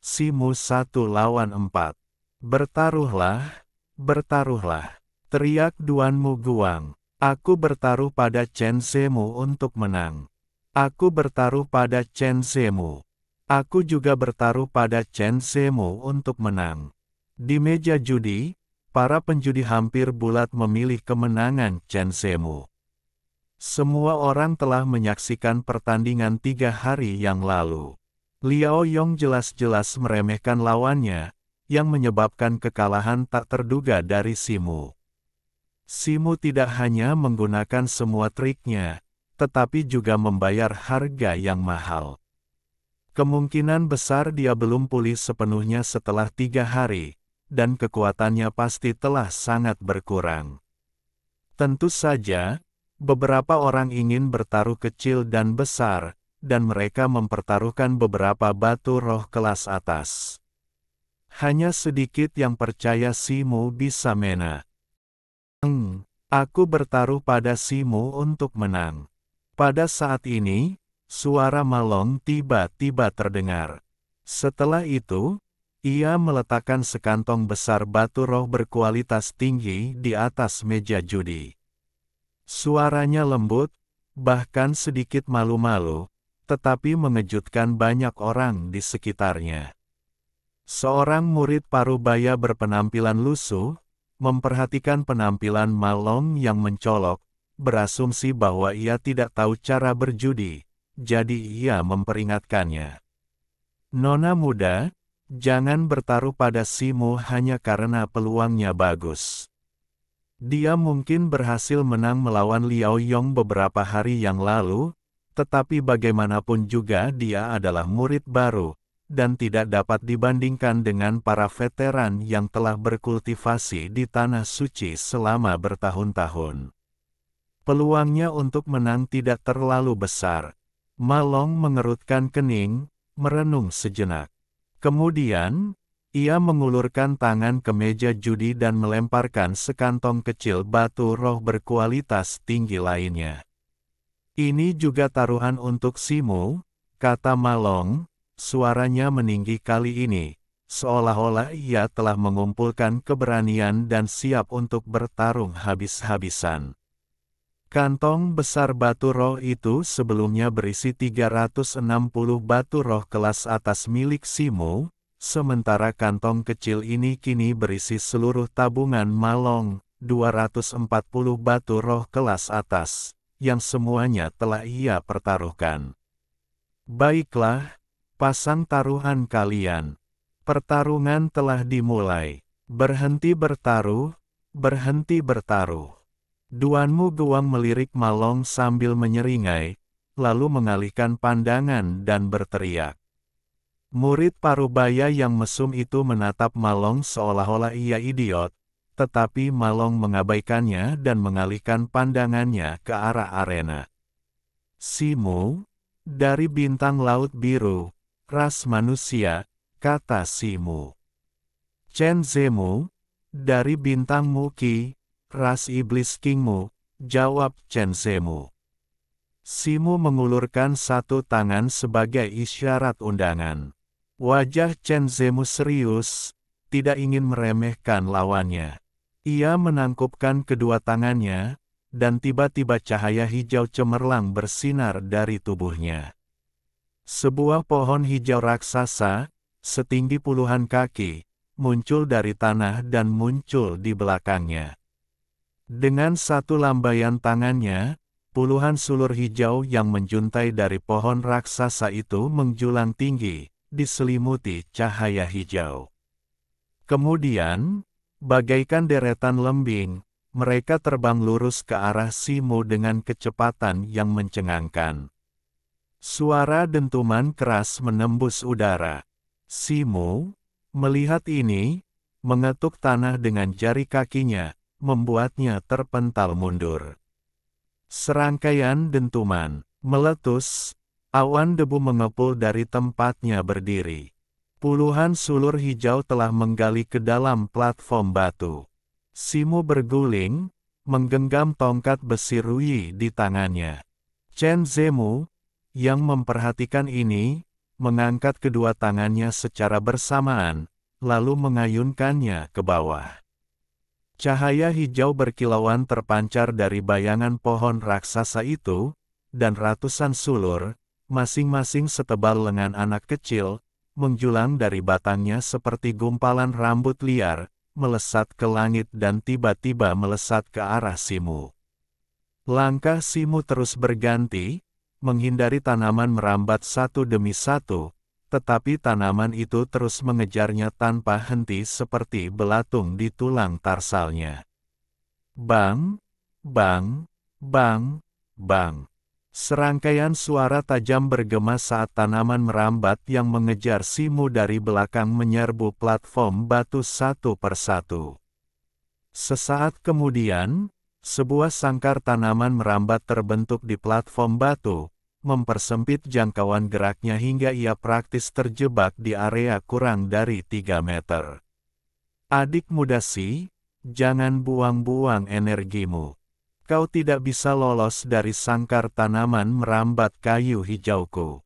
Simu 1 lawan 4. Bertaruhlah, bertaruhlah. Teriak Duan Muguang. Aku bertaruh pada Chen Zemu untuk menang. Aku bertaruh pada Chen Zemu. Aku juga bertaruh pada Chen Zemu untuk menang. Di meja judi, para penjudi hampir bulat memilih kemenangan Chen Zemu. Semua orang telah menyaksikan pertandingan 3 hari yang lalu. Liao Yong jelas-jelas meremehkan lawannya, yang menyebabkan kekalahan tak terduga dari Simu. Simu tidak hanya menggunakan semua triknya, tetapi juga membayar harga yang mahal. Kemungkinan besar dia belum pulih sepenuhnya setelah 3 hari, dan kekuatannya pasti telah sangat berkurang. Tentu saja, beberapa orang ingin bertaruh kecil dan besar, dan mereka mempertaruhkan beberapa batu roh kelas atas. Hanya sedikit yang percaya Simu bisa menang. Aku bertaruh pada Simu untuk menang. Pada saat ini, suara Ma Long tiba-tiba terdengar. Setelah itu, ia meletakkan sekantong besar batu roh berkualitas tinggi di atas meja judi. Suaranya lembut, bahkan sedikit malu-malu, tetapi mengejutkan banyak orang di sekitarnya. Seorang murid parubaya berpenampilan lusuh, memperhatikan penampilan Ma Long yang mencolok, berasumsi bahwa ia tidak tahu cara berjudi, jadi ia memperingatkannya. Nona muda, jangan bertaruh pada Simu hanya karena peluangnya bagus. Dia mungkin berhasil menang melawan Liao Yong beberapa hari yang lalu, tetapi bagaimanapun juga dia adalah murid baru, dan tidak dapat dibandingkan dengan para veteran yang telah berkultivasi di Tanah Suci selama bertahun-tahun. Peluangnya untuk menang tidak terlalu besar. Ma Long mengerutkan kening, merenung sejenak. Kemudian, ia mengulurkan tangan ke meja judi dan melemparkan sekantong kecil batu roh berkualitas tinggi lainnya. Ini juga taruhan untuk Simu, kata Ma Long, suaranya meninggi kali ini, seolah-olah ia telah mengumpulkan keberanian dan siap untuk bertarung habis-habisan. Kantong besar batu roh itu sebelumnya berisi 360 batu roh kelas atas milik Simu, sementara kantong kecil ini kini berisi seluruh tabungan Ma Long, 240 batu roh kelas atas, yang semuanya telah ia pertaruhkan. Baiklah, pasang taruhan kalian. Pertarungan telah dimulai. Berhenti bertaruh, berhenti bertaruh. Duanmu Guang melirik Malong sambil menyeringai, lalu mengalihkan pandangan dan berteriak. Murid Parubaya yang mesum itu menatap Malong seolah-olah ia idiot, tetapi Malong mengabaikannya dan mengalihkan pandangannya ke arah arena. Simu, dari bintang laut biru, ras manusia, kata Simu. Chen Zemu, dari bintang Muki, ras iblis kingmu, jawab Chen Zemu. Simu mengulurkan satu tangan sebagai isyarat undangan. Wajah Chen Zemu serius, tidak ingin meremehkan lawannya. Ia menangkupkan kedua tangannya, dan tiba-tiba cahaya hijau cemerlang bersinar dari tubuhnya. Sebuah pohon hijau raksasa, setinggi puluhan kaki, muncul dari tanah dan muncul di belakangnya. Dengan satu lambaian tangannya, puluhan sulur hijau yang menjuntai dari pohon raksasa itu menjulang tinggi, diselimuti cahaya hijau. Kemudian, bagaikan deretan lembing, mereka terbang lurus ke arah Simu dengan kecepatan yang mencengangkan. Suara dentuman keras menembus udara. Simu, melihat ini, mengetuk tanah dengan jari kakinya, membuatnya terpental mundur. Serangkaian dentuman meletus, awan debu mengepul dari tempatnya berdiri. Puluhan sulur hijau telah menggali ke dalam platform batu. Simu berguling, menggenggam tongkat besi Rui di tangannya. Chen Zemu, yang memperhatikan ini, mengangkat kedua tangannya secara bersamaan, lalu mengayunkannya ke bawah. Cahaya hijau berkilauan terpancar dari bayangan pohon raksasa itu, dan ratusan sulur, masing-masing setebal lengan anak kecil, menjulang dari batangnya seperti gumpalan rambut liar, melesat ke langit dan tiba-tiba melesat ke arah Simu. Langkah Simu terus berganti, menghindari tanaman merambat satu demi satu, tetapi tanaman itu terus mengejarnya tanpa henti seperti belatung di tulang tarsalnya. Bang, bang, bang, bang. Serangkaian suara tajam bergema saat tanaman merambat yang mengejar Simu dari belakang menyerbu platform batu satu persatu. Sesaat kemudian, sebuah sangkar tanaman merambat terbentuk di platform batu, mempersempit jangkauan geraknya hingga ia praktis terjebak di area kurang dari 3 meter. Adik muda Si, jangan buang-buang energimu. Kau tidak bisa lolos dari sangkar tanaman merambat kayu hijauku.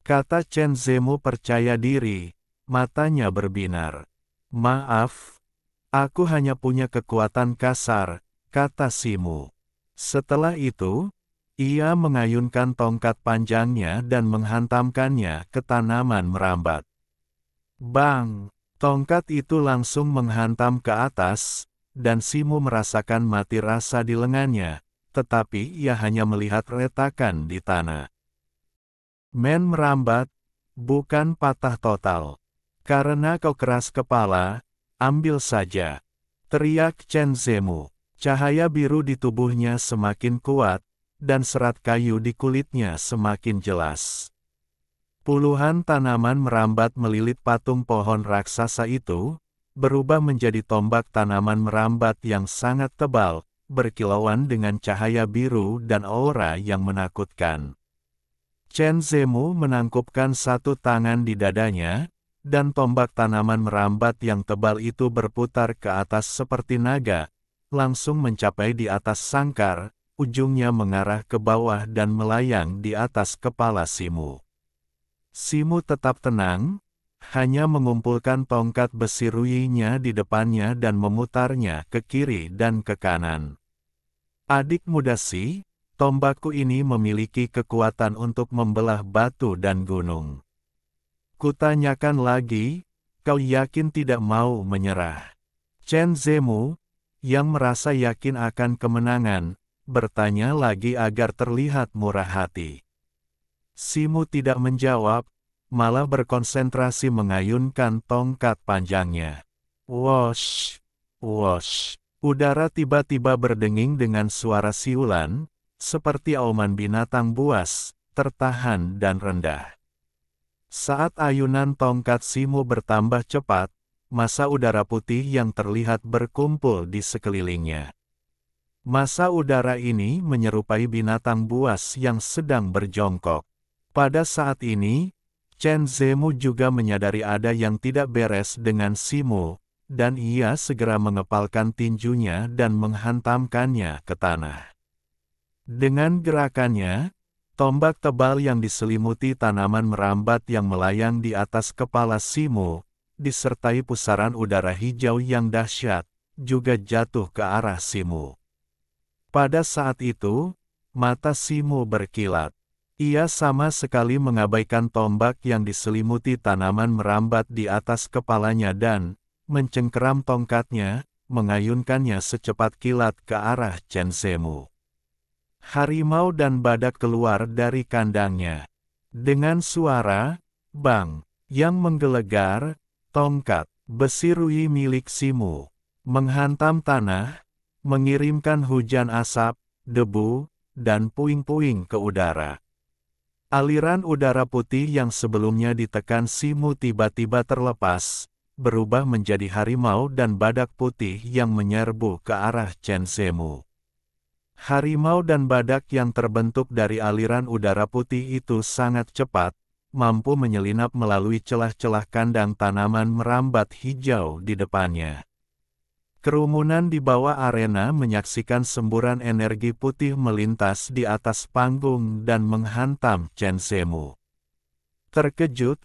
Kata Chen Zemu percaya diri, matanya berbinar. Maaf, aku hanya punya kekuatan kasar, kata Simu. Setelah itu, ia mengayunkan tongkat panjangnya dan menghantamkannya ke tanaman merambat. Bang! Tongkat itu langsung menghantam ke atas, dan Simu merasakan mati rasa di lengannya, tetapi ia hanya melihat retakan di tanah. Men merambat, bukan patah total. Karena kau keras kepala, ambil saja. Teriak Chen Zemu. Cahaya biru di tubuhnya semakin kuat, dan serat kayu di kulitnya semakin jelas. Puluhan tanaman merambat melilit patung pohon raksasa itu, berubah menjadi tombak tanaman merambat yang sangat tebal, berkilauan dengan cahaya biru dan aura yang menakutkan. Chen Zemu menangkupkan satu tangan di dadanya, dan tombak tanaman merambat yang tebal itu berputar ke atas seperti naga, langsung mencapai di atas sangkar, ujungnya mengarah ke bawah dan melayang di atas kepala Simu. Simu tetap tenang, hanya mengumpulkan tongkat besi Rui-nya di depannya dan memutarnya ke kiri dan ke kanan. Adik muda Si, tombakku ini memiliki kekuatan untuk membelah batu dan gunung. Kutanyakan lagi, kau yakin tidak mau menyerah? Chen Zemu, yang merasa yakin akan kemenangan, bertanya lagi agar terlihat murah hati. Simu tidak menjawab, malah berkonsentrasi mengayunkan tongkat panjangnya. Wosh, wosh. Udara tiba-tiba berdenging dengan suara siulan, seperti auman binatang buas, tertahan dan rendah. Saat ayunan tongkat Simu bertambah cepat, massa udara putih yang terlihat berkumpul di sekelilingnya. Massa udara ini menyerupai binatang buas yang sedang berjongkok. Pada saat ini, Chen Zemu juga menyadari ada yang tidak beres dengan Simu, dan ia segera mengepalkan tinjunya dan menghantamkannya ke tanah. Dengan gerakannya, tombak tebal yang diselimuti tanaman merambat yang melayang di atas kepala Simu, disertai pusaran udara hijau yang dahsyat, juga jatuh ke arah Simu. Pada saat itu, mata Simu berkilat. Ia sama sekali mengabaikan tombak yang diselimuti tanaman merambat di atas kepalanya dan, mencengkeram tongkatnya, mengayunkannya secepat kilat ke arah Chen Zemu. Harimau dan badak keluar dari kandangnya. Dengan suara, bang, yang menggelegar, tongkat, besi rui milik Simu, menghantam tanah, mengirimkan hujan asap, debu, dan puing-puing ke udara. Aliran udara putih yang sebelumnya ditekan Simu tiba-tiba terlepas, berubah menjadi harimau dan badak putih yang menyerbu ke arah Chen Zemu. Harimau dan badak yang terbentuk dari aliran udara putih itu sangat cepat, mampu menyelinap melalui celah-celah kandang tanaman merambat hijau di depannya. Kerumunan di bawah arena menyaksikan semburan energi putih melintas di atas panggung dan menghantam Chen Zemu. Terkejut,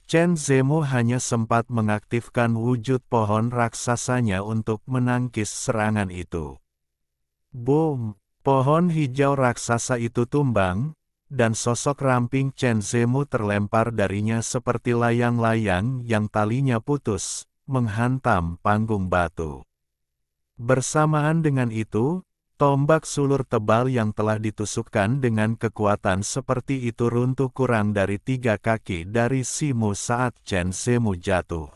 Chen Zemu hanya sempat mengaktifkan wujud pohon raksasanya untuk menangkis serangan itu. Boom! Pohon hijau raksasa itu tumbang, dan sosok ramping Chen Zemu terlempar darinya seperti layang-layang yang talinya putus, menghantam panggung batu. Bersamaan dengan itu, tombak sulur tebal yang telah ditusukkan dengan kekuatan seperti itu runtuh kurang dari 3 kaki dari Simu saat Chen Zemu jatuh.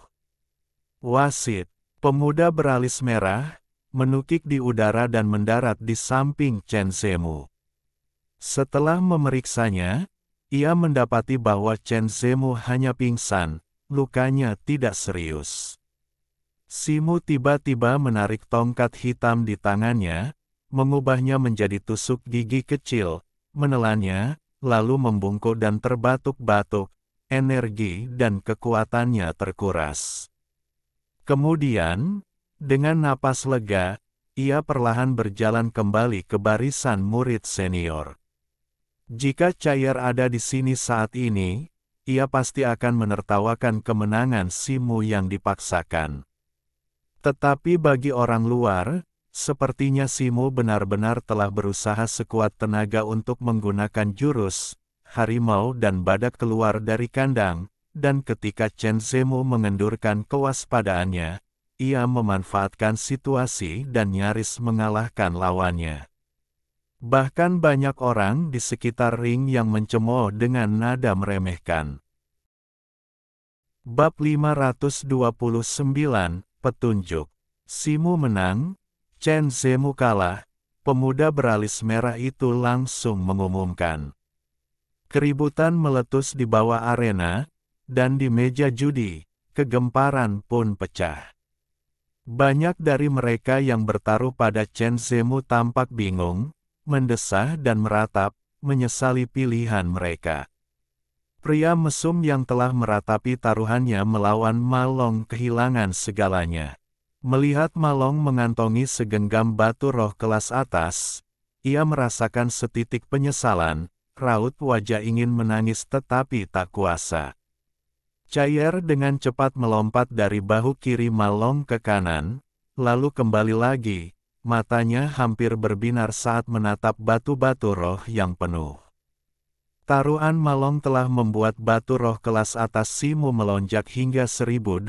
Wasit, pemuda beralis merah, menukik di udara dan mendarat di samping Chen Zemu. Setelah memeriksanya, ia mendapati bahwa Chen Zemu hanya pingsan, lukanya tidak serius. Simu tiba-tiba menarik tongkat hitam di tangannya, mengubahnya menjadi tusuk gigi kecil, menelannya, lalu membungkuk dan terbatuk-batuk, energi dan kekuatannya terkuras. Kemudian, dengan napas lega, ia perlahan berjalan kembali ke barisan murid senior. Jika Chair ada di sini saat ini, ia pasti akan menertawakan kemenangan Simu yang dipaksakan. Tetapi bagi orang luar, sepertinya Simu benar-benar telah berusaha sekuat tenaga untuk menggunakan jurus, harimau dan badak keluar dari kandang, dan ketika Chen Zemu mengendurkan kewaspadaannya, ia memanfaatkan situasi dan nyaris mengalahkan lawannya. Bahkan banyak orang di sekitar ring yang mencemooh dengan nada meremehkan. Bab 529, Petunjuk. Simu menang, Chen Zemu kalah, pemuda beralis merah itu langsung mengumumkan. Keributan meletus di bawah arena, dan di meja judi, kegemparan pun pecah. Banyak dari mereka yang bertaruh pada Chen Zemu tampak bingung, mendesah dan meratap, menyesali pilihan mereka. Pria mesum yang telah meratapi taruhannya melawan Ma Long kehilangan segalanya. Melihat Ma Long mengantongi segenggam batu roh kelas atas, ia merasakan setitik penyesalan, raut wajah ingin menangis tetapi tak kuasa. Chair dengan cepat melompat dari bahu kiri Ma Long ke kanan, lalu kembali lagi, matanya hampir berbinar saat menatap batu-batu roh yang penuh. Taruhan Ma Long telah membuat batu roh kelas atas Simu melonjak hingga 1.800,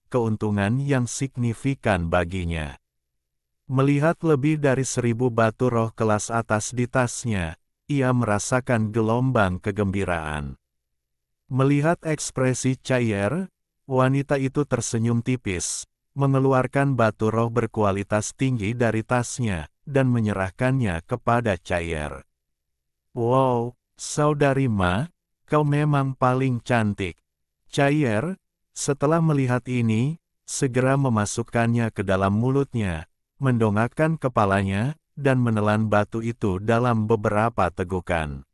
keuntungan yang signifikan baginya. Melihat lebih dari 1.000 batu roh kelas atas di tasnya, ia merasakan gelombang kegembiraan. Melihat ekspresi Chair, Wanita itu tersenyum tipis, mengeluarkan batu roh berkualitas tinggi dari tasnya, dan menyerahkannya kepada Chair. Wow, Saudari Ma, kau memang paling cantik. Chair, setelah melihat ini, segera memasukkannya ke dalam mulutnya, mendongakkan kepalanya, dan menelan batu itu dalam beberapa tegukan.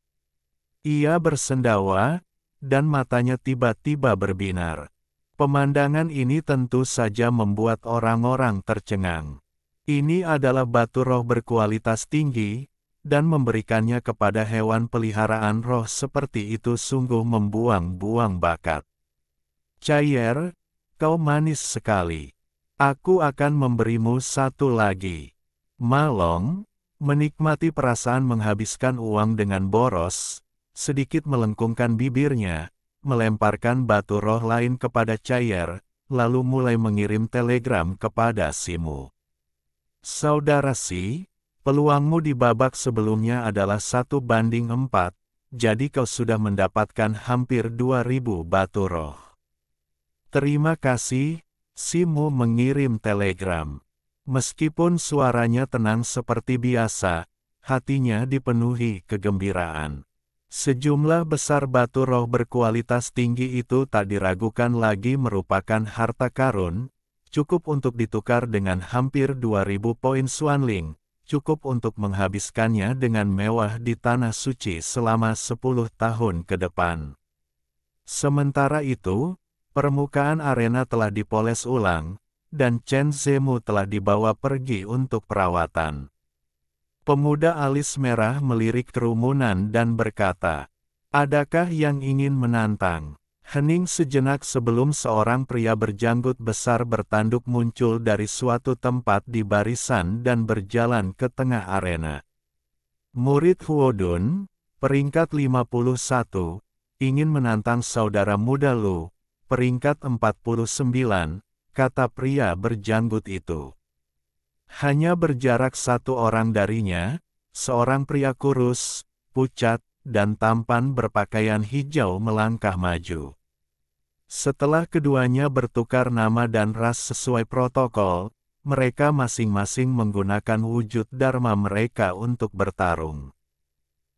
Ia bersendawa, dan matanya tiba-tiba berbinar. Pemandangan ini tentu saja membuat orang-orang tercengang. Ini adalah batu roh berkualitas tinggi, dan memberikannya kepada hewan peliharaan roh seperti itu sungguh membuang-buang bakat. Chair, kau manis sekali. Aku akan memberimu satu lagi. Ma Long, menikmati perasaan menghabiskan uang dengan boros, sedikit melengkungkan bibirnya, melemparkan batu roh lain kepada Chair, lalu mulai mengirim telegram kepada Simu. Saudara Si, peluangmu di babak sebelumnya adalah 1:4, jadi kau sudah mendapatkan hampir 2000 batu roh. Terima kasih, Simu mengirim telegram. Meskipun suaranya tenang seperti biasa, hatinya dipenuhi kegembiraan. Sejumlah besar batu roh berkualitas tinggi itu tak diragukan lagi merupakan harta karun, cukup untuk ditukar dengan hampir 2000 poin Xuanling, cukup untuk menghabiskannya dengan mewah di Tanah Suci selama 10 tahun ke depan. Sementara itu, permukaan arena telah dipoles ulang, dan Chen Zemu telah dibawa pergi untuk perawatan. Pemuda alis merah melirik kerumunan dan berkata, "Adakah yang ingin menantang?" Hening sejenak sebelum seorang pria berjanggut besar bertanduk muncul dari suatu tempat di barisan dan berjalan ke tengah arena. Murid Huodun, peringkat 51, ingin menantang saudara muda Lu, peringkat 49, kata pria berjanggut itu. Hanya berjarak satu orang darinya, seorang pria kurus, pucat, dan tampan berpakaian hijau melangkah maju. Setelah keduanya bertukar nama dan ras sesuai protokol, mereka masing-masing menggunakan wujud dharma mereka untuk bertarung.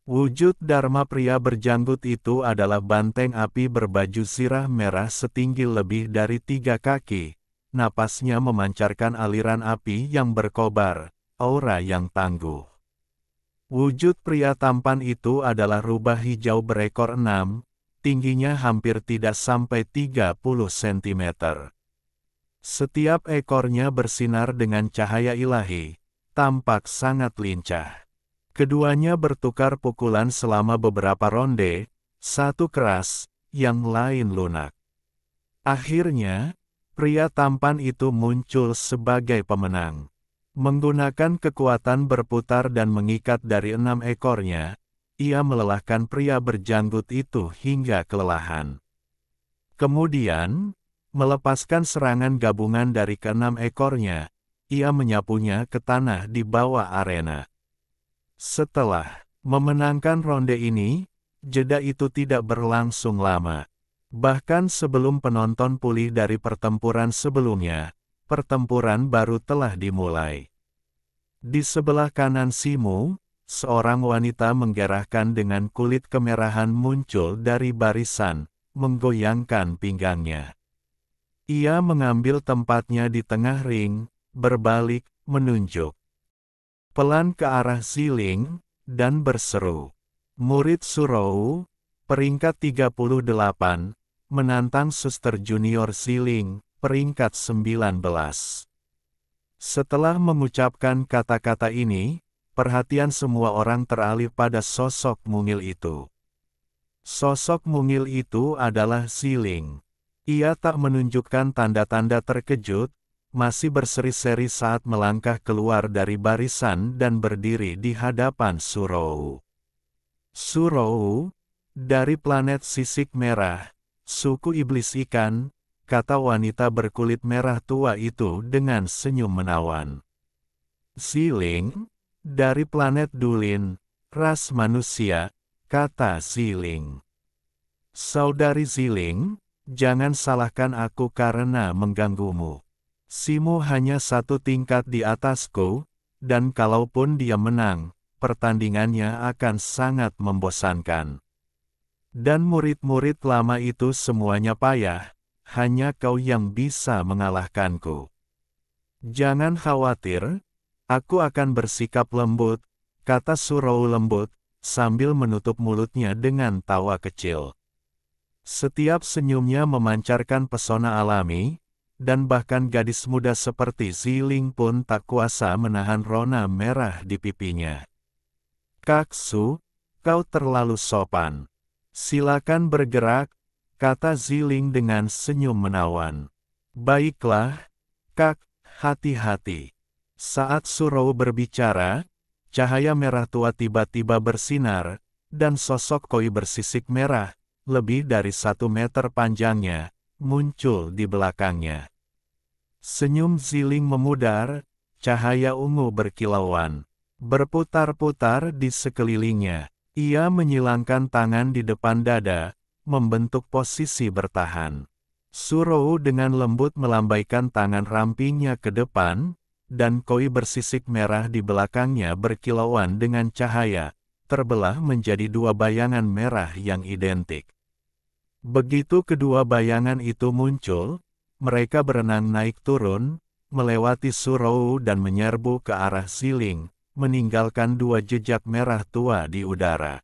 Wujud dharma pria berjanggut itu adalah banteng api berbaju zirah merah setinggi lebih dari 3 kaki. Napasnya memancarkan aliran api yang berkobar, aura yang tangguh. Wujud pria tampan itu adalah rubah hijau berekor 6, tingginya hampir tidak sampai 30 cm. Setiap ekornya bersinar dengan cahaya ilahi, tampak sangat lincah. Keduanya bertukar pukulan selama beberapa ronde, satu keras, yang lain lunak. Akhirnya, pria tampan itu muncul sebagai pemenang. Menggunakan kekuatan berputar dan mengikat dari 6 ekornya, ia melelahkan pria berjanggut itu hingga kelelahan. Kemudian, melepaskan serangan gabungan dari ke-6 ekornya, ia menyapunya ke tanah di bawah arena. Setelah memenangkan ronde ini, jeda itu tidak berlangsung lama. Bahkan sebelum penonton pulih dari pertempuran sebelumnya, pertempuran baru telah dimulai. Di sebelah kanan Simu, seorang wanita menggerahkan dengan kulit kemerahan muncul dari barisan, menggoyangkan pinggangnya. Ia mengambil tempatnya di tengah ring, berbalik, menunjuk pelan ke arah Ziling, dan berseru, "Murid Surou, peringkat 38, menantang Suster Junior Ziling, peringkat 19. Setelah mengucapkan kata-kata ini, perhatian semua orang teralih pada sosok mungil itu. Sosok mungil itu adalah Ziling. Ia tak menunjukkan tanda-tanda terkejut, masih berseri-seri saat melangkah keluar dari barisan dan berdiri di hadapan Surou. "Surou, dari planet sisik merah, suku iblis ikan," kata wanita berkulit merah tua itu dengan senyum menawan. "Ziling, dari planet Dulin, ras manusia," kata Ziling. "Saudari Ziling, Jangan salahkan aku karena mengganggumu. Simu hanya satu tingkat di atasku, dan kalaupun dia menang, pertandingannya akan sangat membosankan. Dan murid-murid lama itu semuanya payah, hanya kau yang bisa mengalahkanku. Jangan khawatir, aku akan bersikap lembut, kata Surou lembut, sambil menutup mulutnya dengan tawa kecil. Setiap senyumnya memancarkan pesona alami, dan bahkan gadis muda seperti Ziling pun tak kuasa menahan rona merah di pipinya. Kaksu, kau terlalu sopan. Silakan bergerak, kata Ziling dengan senyum menawan. Baiklah, Kak, hati-hati. Saat Surou berbicara, cahaya merah tua tiba-tiba bersinar, dan sosok koi bersisik merah, lebih dari 1 meter panjangnya, muncul di belakangnya. Senyum Ziling memudar, cahaya ungu berkilauan, berputar-putar di sekelilingnya. Ia menyilangkan tangan di depan dada, membentuk posisi bertahan. Surou dengan lembut melambaikan tangan rampingnya ke depan, dan koi bersisik merah di belakangnya berkilauan dengan cahaya, terbelah menjadi 2 bayangan merah yang identik. Begitu kedua bayangan itu muncul, mereka berenang naik turun, melewati Surou dan menyerbu ke arah Ziling, meninggalkan 2 jejak merah tua di udara.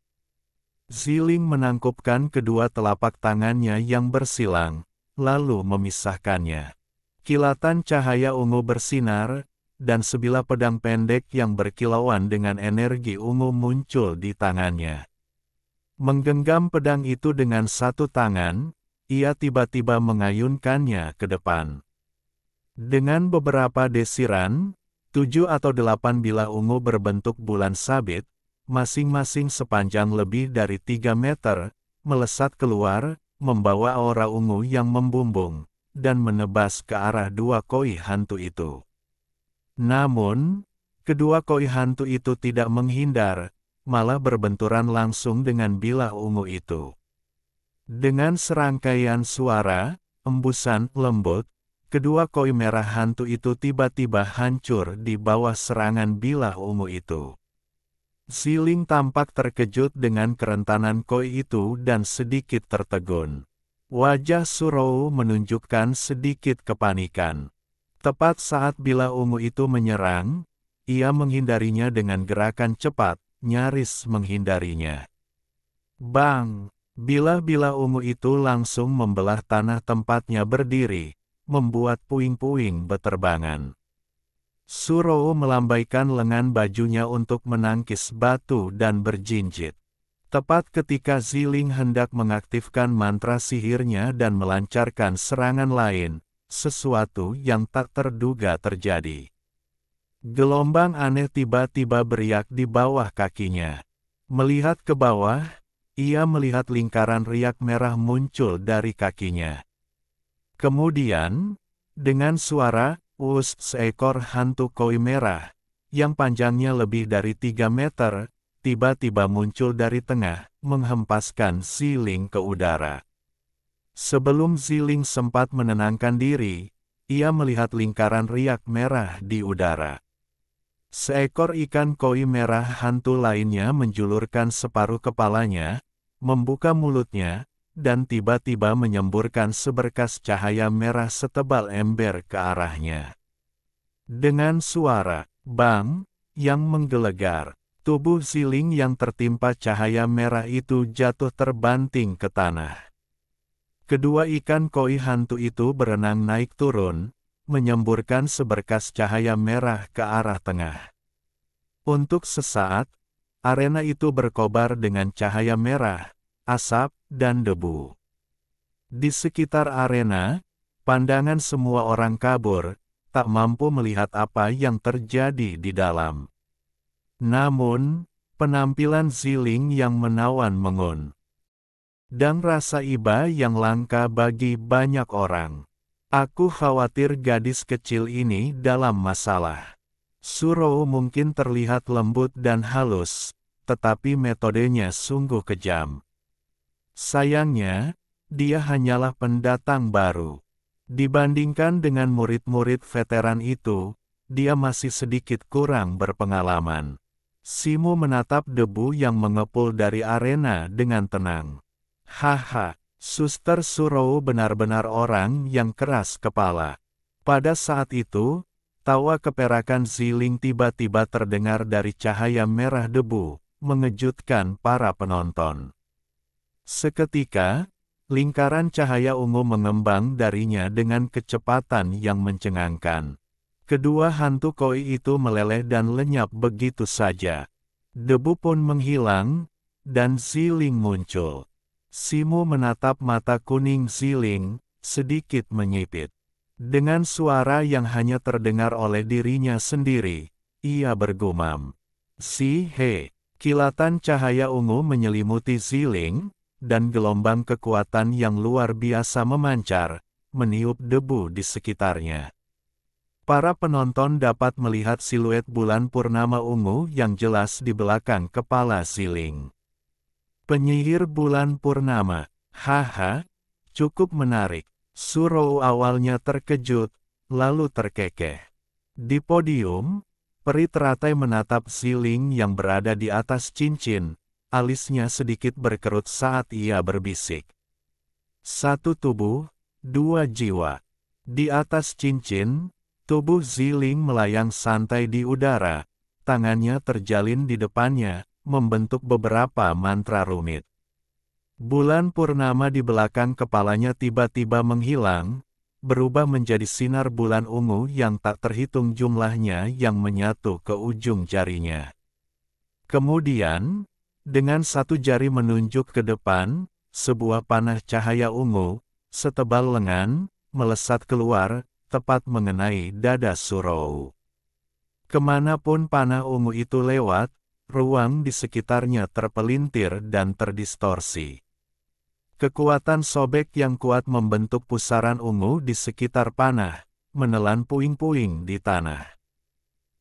Ziling menangkupkan kedua telapak tangannya yang bersilang, lalu memisahkannya. Kilatan cahaya ungu bersinar, dan sebilah pedang pendek yang berkilauan dengan energi ungu muncul di tangannya. Menggenggam pedang itu dengan satu tangan, ia tiba-tiba mengayunkannya ke depan. Dengan beberapa desiran, 7 atau 8 bilah ungu berbentuk bulan sabit, masing-masing sepanjang lebih dari 3 meter, melesat keluar, membawa aura ungu yang membumbung, dan menebas ke arah 2 koi hantu itu. Namun, kedua koi hantu itu tidak menghindar, malah berbenturan langsung dengan bilah ungu itu. Dengan serangkaian suara, embusan lembut, kedua koi merah hantu itu tiba-tiba hancur di bawah serangan bilah ungu itu. Ziling tampak terkejut dengan kerentanan koi itu dan sedikit tertegun. Wajah Surou menunjukkan sedikit kepanikan. Tepat saat bilah ungu itu menyerang, ia menghindarinya dengan gerakan cepat, nyaris menghindarinya. Bang! Bilah-bilah ungu itu langsung membelah tanah tempatnya berdiri, membuat puing-puing beterbangan. Surou melambaikan lengan bajunya untuk menangkis batu dan berjinjit. Tepat ketika Ziling hendak mengaktifkan mantra sihirnya dan melancarkan serangan lain, sesuatu yang tak terduga terjadi. Gelombang aneh tiba-tiba beriak di bawah kakinya. Melihat ke bawah, ia melihat lingkaran riak merah muncul dari kakinya. Kemudian, dengan suara, seekor hantu koi merah, yang panjangnya lebih dari 3 meter, tiba-tiba muncul dari tengah, menghempaskan Ziling ke udara. Sebelum Ziling sempat menenangkan diri, ia melihat lingkaran riak merah di udara. Seekor ikan koi merah hantu lainnya menjulurkan separuh kepalanya, membuka mulutnya, dan tiba-tiba menyemburkan seberkas cahaya merah setebal ember ke arahnya. Dengan suara "bang" yang menggelegar, tubuh Ziling yang tertimpa cahaya merah itu jatuh terbanting ke tanah. Kedua ikan koi hantu itu berenang naik turun, menyemburkan seberkas cahaya merah ke arah tengah. Untuk sesaat, arena itu berkobar dengan cahaya merah, asap, dan debu. Di sekitar arena, pandangan semua orang kabur, tak mampu melihat apa yang terjadi di dalam. Namun, penampilan Ziling yang menawan mengun. Dan rasa iba yang langka bagi banyak orang. Aku khawatir gadis kecil ini dalam masalah. Surou mungkin terlihat lembut dan halus, tetapi metodenya sungguh kejam. Sayangnya, dia hanyalah pendatang baru. Dibandingkan dengan murid-murid veteran itu, dia masih sedikit kurang berpengalaman. Simo menatap debu yang mengepul dari arena dengan tenang. Haha, Suster Surou benar-benar orang yang keras kepala. Pada saat itu, tawa keperakan Ziling tiba-tiba terdengar dari cahaya merah debu, mengejutkan para penonton. Seketika, lingkaran cahaya ungu mengembang darinya dengan kecepatan yang mencengangkan. Kedua hantu koi itu meleleh dan lenyap begitu saja. Debu pun menghilang, dan Ziling muncul. Simo menatap mata kuning Ziling, sedikit menyipit. Dengan suara yang hanya terdengar oleh dirinya sendiri, ia bergumam. "Si he." Kilatan cahaya ungu menyelimuti Ziling, dan gelombang kekuatan yang luar biasa memancar, meniup debu di sekitarnya. Para penonton dapat melihat siluet bulan purnama ungu yang jelas di belakang kepala Ziling. Penyihir bulan purnama, haha, cukup menarik. Surou awalnya terkejut, lalu terkekeh. Di podium, peri teratai menatap Ziling yang berada di atas cincin, alisnya sedikit berkerut saat ia berbisik. Satu tubuh, dua jiwa. Di atas cincin, tubuh Ziling melayang santai di udara, tangannya terjalin di depannya, membentuk beberapa mantra rumit. Bulan purnama di belakang kepalanya tiba-tiba menghilang, berubah menjadi sinar bulan ungu yang tak terhitung jumlahnya yang menyatu ke ujung jarinya. Kemudian, dengan satu jari menunjuk ke depan, sebuah panah cahaya ungu, setebal lengan, melesat keluar, tepat mengenai dada Surou. Kemanapun panah ungu itu lewat, ruang di sekitarnya terpelintir dan terdistorsi. Kekuatan sobek yang kuat membentuk pusaran ungu di sekitar panah, menelan puing-puing di tanah.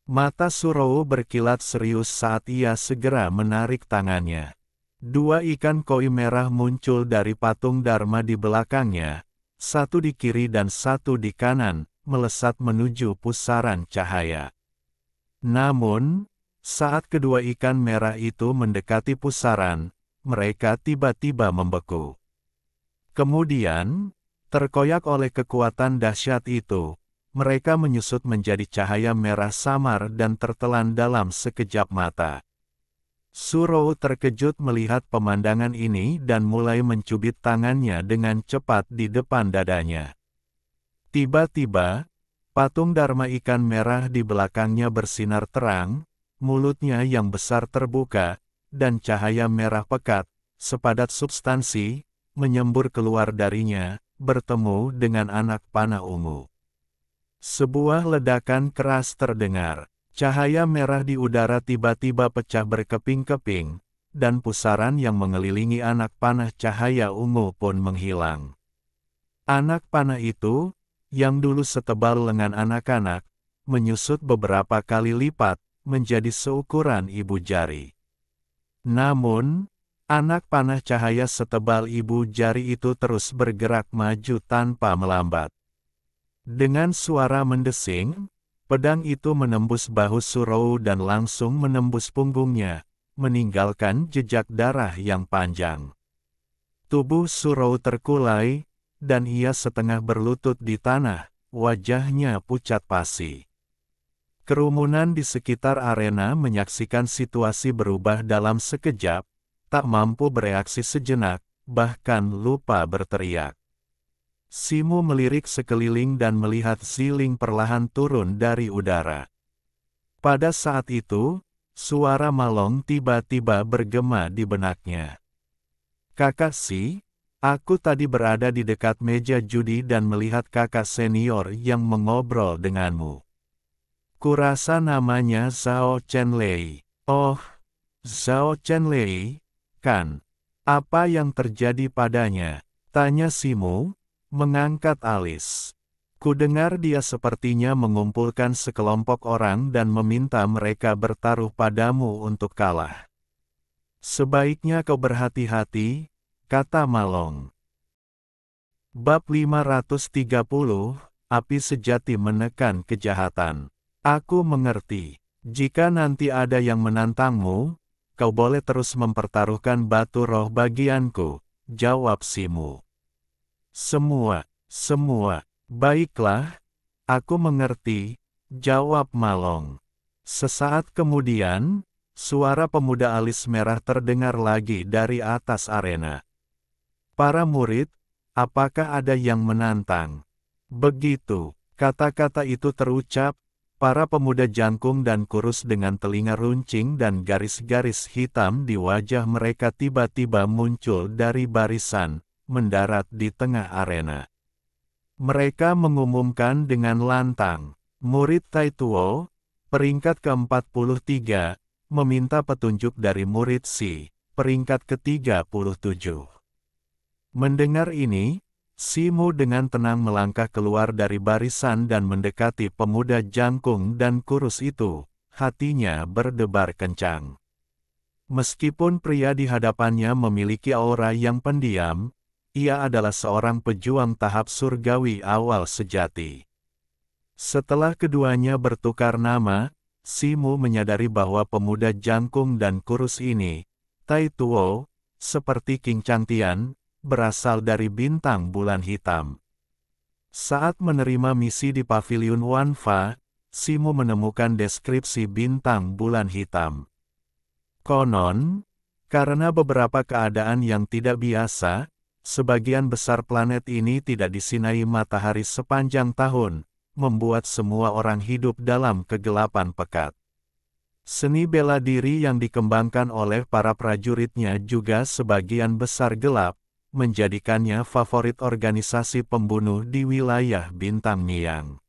Mata Surou berkilat serius saat ia segera menarik tangannya. Dua ikan koi merah muncul dari patung Dharma di belakangnya, satu di kiri dan satu di kanan, melesat menuju pusaran cahaya. Namun, saat kedua ikan merah itu mendekati pusaran, mereka tiba-tiba membeku. Kemudian, terkoyak oleh kekuatan dahsyat itu, mereka menyusut menjadi cahaya merah samar dan tertelan dalam sekejap mata. Surou terkejut melihat pemandangan ini dan mulai mencubit tangannya dengan cepat di depan dadanya. Tiba-tiba, patung Dharma ikan merah di belakangnya bersinar terang, mulutnya yang besar terbuka, dan cahaya merah pekat, sepadat substansi, menyembur keluar darinya, bertemu dengan anak panah ungu. Sebuah ledakan keras terdengar. Cahaya merah di udara tiba-tiba pecah berkeping-keping, dan pusaran yang mengelilingi anak panah cahaya ungu pun menghilang. Anak panah itu, yang dulu setebal lengan anak-anak, menyusut beberapa kali lipat, menjadi seukuran ibu jari. Namun, anak panah cahaya setebal ibu jari itu terus bergerak maju tanpa melambat. Dengan suara mendesing, pedang itu menembus bahu Surou dan langsung menembus punggungnya, meninggalkan jejak darah yang panjang. Tubuh Surou terkulai, dan ia setengah berlutut di tanah, wajahnya pucat pasi. Kerumunan di sekitar arena menyaksikan situasi berubah dalam sekejap, tak mampu bereaksi sejenak, bahkan lupa berteriak. Simo melirik sekeliling dan melihat Ziling perlahan turun dari udara. Pada saat itu, suara Malong tiba-tiba bergema di benaknya. "Kakak Si, aku tadi berada di dekat meja judi dan melihat kakak senior yang mengobrol denganmu. Kurasa namanya Zhao Chenlei." "Oh, Zhao Chenlei, kan? Apa yang terjadi padanya?" tanya Simo, mengangkat alis. "Kudengar dia sepertinya mengumpulkan sekelompok orang dan meminta mereka bertaruh padamu untuk kalah. Sebaiknya kau berhati-hati," kata Malong. Bab 530, Api Sejati Menekan Kejahatan. Aku mengerti. Jika nanti ada yang menantangmu, kau boleh terus mempertaruhkan batu roh bagianku, jawab Simu. Semua. Baiklah, aku mengerti, jawab Malong. Sesaat kemudian, suara pemuda alis merah terdengar lagi dari atas arena. Para murid, apakah ada yang menantang? Begitu kata-kata itu terucap, para pemuda jangkung dan kurus dengan telinga runcing dan garis-garis hitam di wajah mereka tiba-tiba muncul dari barisan, mendarat di tengah arena. Mereka mengumumkan dengan lantang, murid Taituo, peringkat ke-43, meminta petunjuk dari murid Si, peringkat ke-37. Mendengar ini, Simu dengan tenang melangkah keluar dari barisan dan mendekati pemuda jangkung dan kurus itu, hatinya berdebar kencang. Meskipun pria di hadapannya memiliki aura yang pendiam, ia adalah seorang pejuang tahap surgawi awal sejati. Setelah keduanya bertukar nama, Simu menyadari bahwa pemuda jangkung dan kurus ini, Taituo, seperti King Changtian, berasal dari bintang bulan hitam. Saat menerima misi di Paviliun Wanfa, Simu menemukan deskripsi bintang bulan hitam. Konon, karena beberapa keadaan yang tidak biasa, sebagian besar planet ini tidak disinai matahari sepanjang tahun, membuat semua orang hidup dalam kegelapan pekat. Seni bela diri yang dikembangkan oleh para prajuritnya juga sebagian besar gelap, menjadikannya favorit organisasi pembunuh di wilayah Bintang Miang.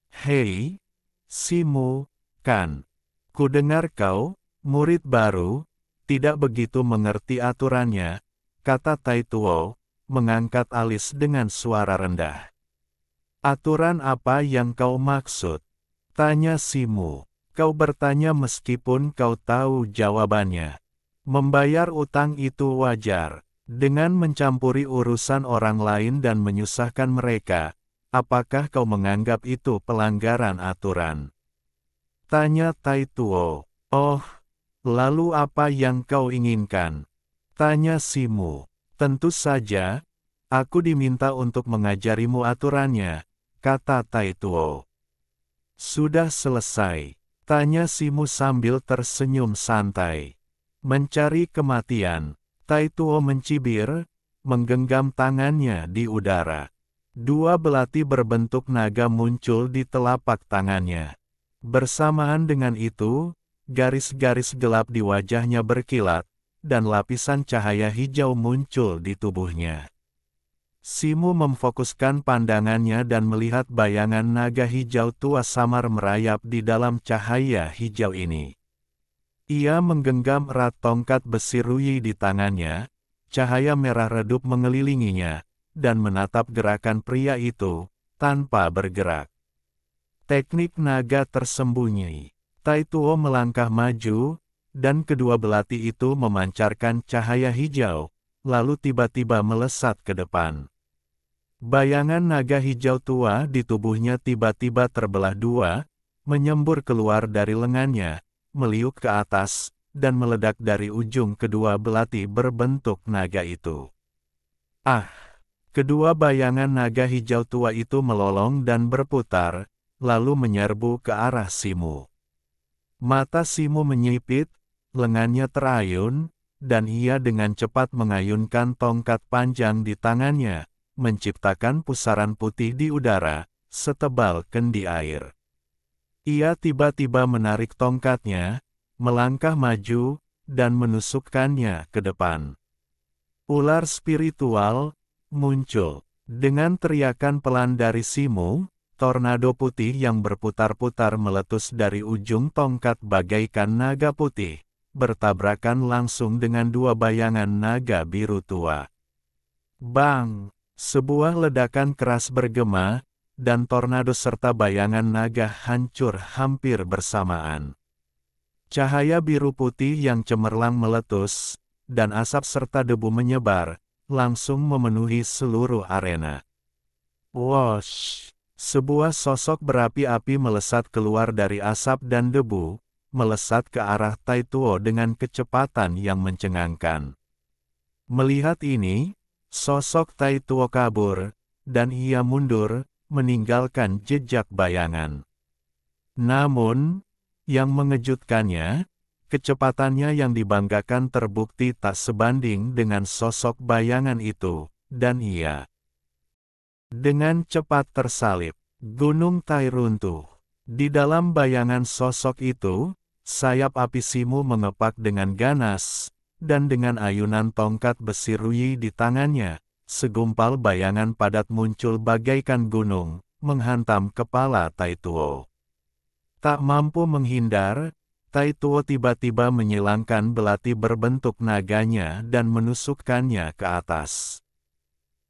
Hei, Simu, kan? Kudengar kau, murid baru, tidak begitu mengerti aturannya, kata Taituo, mengangkat alis dengan suara rendah. Aturan apa yang kau maksud? Tanya Simu. Kau bertanya meskipun kau tahu jawabannya. Membayar utang itu wajar. Dengan mencampuri urusan orang lain dan menyusahkan mereka, apakah kau menganggap itu pelanggaran aturan? Tanya Taituo. Oh, lalu apa yang kau inginkan? Tanya Simu. Tentu saja, aku diminta untuk mengajarimu aturannya, kata Taituo. Sudah selesai? Tanya Simu sambil tersenyum santai. Mencari kematian. Taituo mencibir, menggenggam tangannya di udara. Dua belati berbentuk naga muncul di telapak tangannya. Bersamaan dengan itu, garis-garis gelap di wajahnya berkilat, dan lapisan cahaya hijau muncul di tubuhnya. Simu memfokuskan pandangannya dan melihat bayangan naga hijau tua samar merayap di dalam cahaya hijau ini. Ia menggenggam erat tongkat besi ruyi di tangannya, cahaya merah redup mengelilinginya, dan menatap gerakan pria itu, tanpa bergerak. Teknik naga tersembunyi. Taituo melangkah maju, dan kedua belati itu memancarkan cahaya hijau, lalu tiba-tiba melesat ke depan. Bayangan naga hijau tua di tubuhnya tiba-tiba terbelah dua, menyembur keluar dari lengannya, meliuk ke atas, dan meledak dari ujung kedua belati berbentuk naga itu. Ah! Kedua bayangan naga hijau tua itu melolong dan berputar, lalu menyerbu ke arah Simu. Mata Simu menyipit, lengannya terayun, dan ia dengan cepat mengayunkan tongkat panjang di tangannya, menciptakan pusaran putih di udara, setebal kendi air. Ia tiba-tiba menarik tongkatnya, melangkah maju, dan menusukkannya ke depan. Ular spiritual muncul. Dengan teriakan pelan dari Simu, tornado putih yang berputar-putar meletus dari ujung tongkat bagaikan naga putih, bertabrakan langsung dengan dua bayangan naga biru tua. Bang! Sebuah ledakan keras bergema, dan tornado serta bayangan naga hancur hampir bersamaan. Cahaya biru putih yang cemerlang meletus, dan asap serta debu menyebar, langsung memenuhi seluruh arena. Wosh! Sebuah sosok berapi-api melesat keluar dari asap dan debu, melesat ke arah Tai Tuo dengan kecepatan yang mencengangkan. Melihat ini, sosok Tai Tuo kabur, dan ia mundur, meninggalkan jejak bayangan. Namun, yang mengejutkannya, kecepatannya yang dibanggakan terbukti tak sebanding dengan sosok bayangan itu, dan ia dengan cepat tersalip. Gunung Tai runtuh. Di dalam bayangan sosok itu, sayap api Simu mengepak dengan ganas, dan dengan ayunan tongkat besi Ruyi di tangannya, segumpal bayangan padat muncul bagaikan gunung, menghantam kepala Tai Tuo. Tak mampu menghindar, Tai Tuo tiba-tiba menyilangkan belati berbentuk naganya dan menusukkannya ke atas.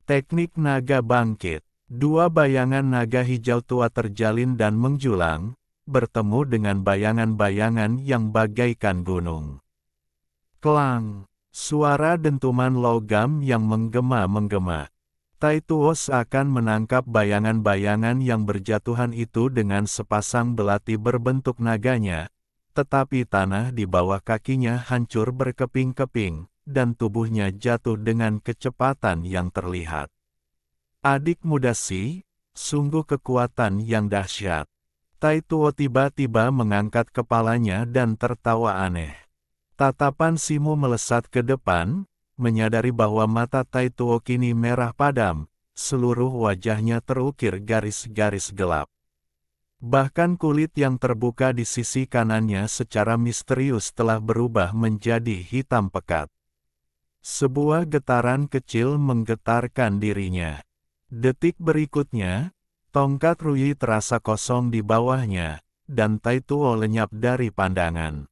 Teknik naga bangkit. Dua bayangan naga hijau tua terjalin dan menjulang, bertemu dengan bayangan-bayangan yang bagaikan gunung. Klang! Suara dentuman logam yang menggema-menggema. Tai Tuo seakan menangkap bayangan-bayangan yang berjatuhan itu dengan sepasang belati berbentuk naganya, tetapi tanah di bawah kakinya hancur berkeping-keping, dan tubuhnya jatuh dengan kecepatan yang terlihat. Adik muda Si, sungguh kekuatan yang dahsyat. Tai Tuo tiba-tiba mengangkat kepalanya dan tertawa aneh. Tatapan Simu melesat ke depan, menyadari bahwa mata Tai Tuo kini merah padam, seluruh wajahnya terukir garis-garis gelap. Bahkan kulit yang terbuka di sisi kanannya secara misterius telah berubah menjadi hitam pekat. Sebuah getaran kecil menggetarkan dirinya. Detik berikutnya, tongkat Ruyi terasa kosong di bawahnya, dan Tai Tuo lenyap dari pandangan.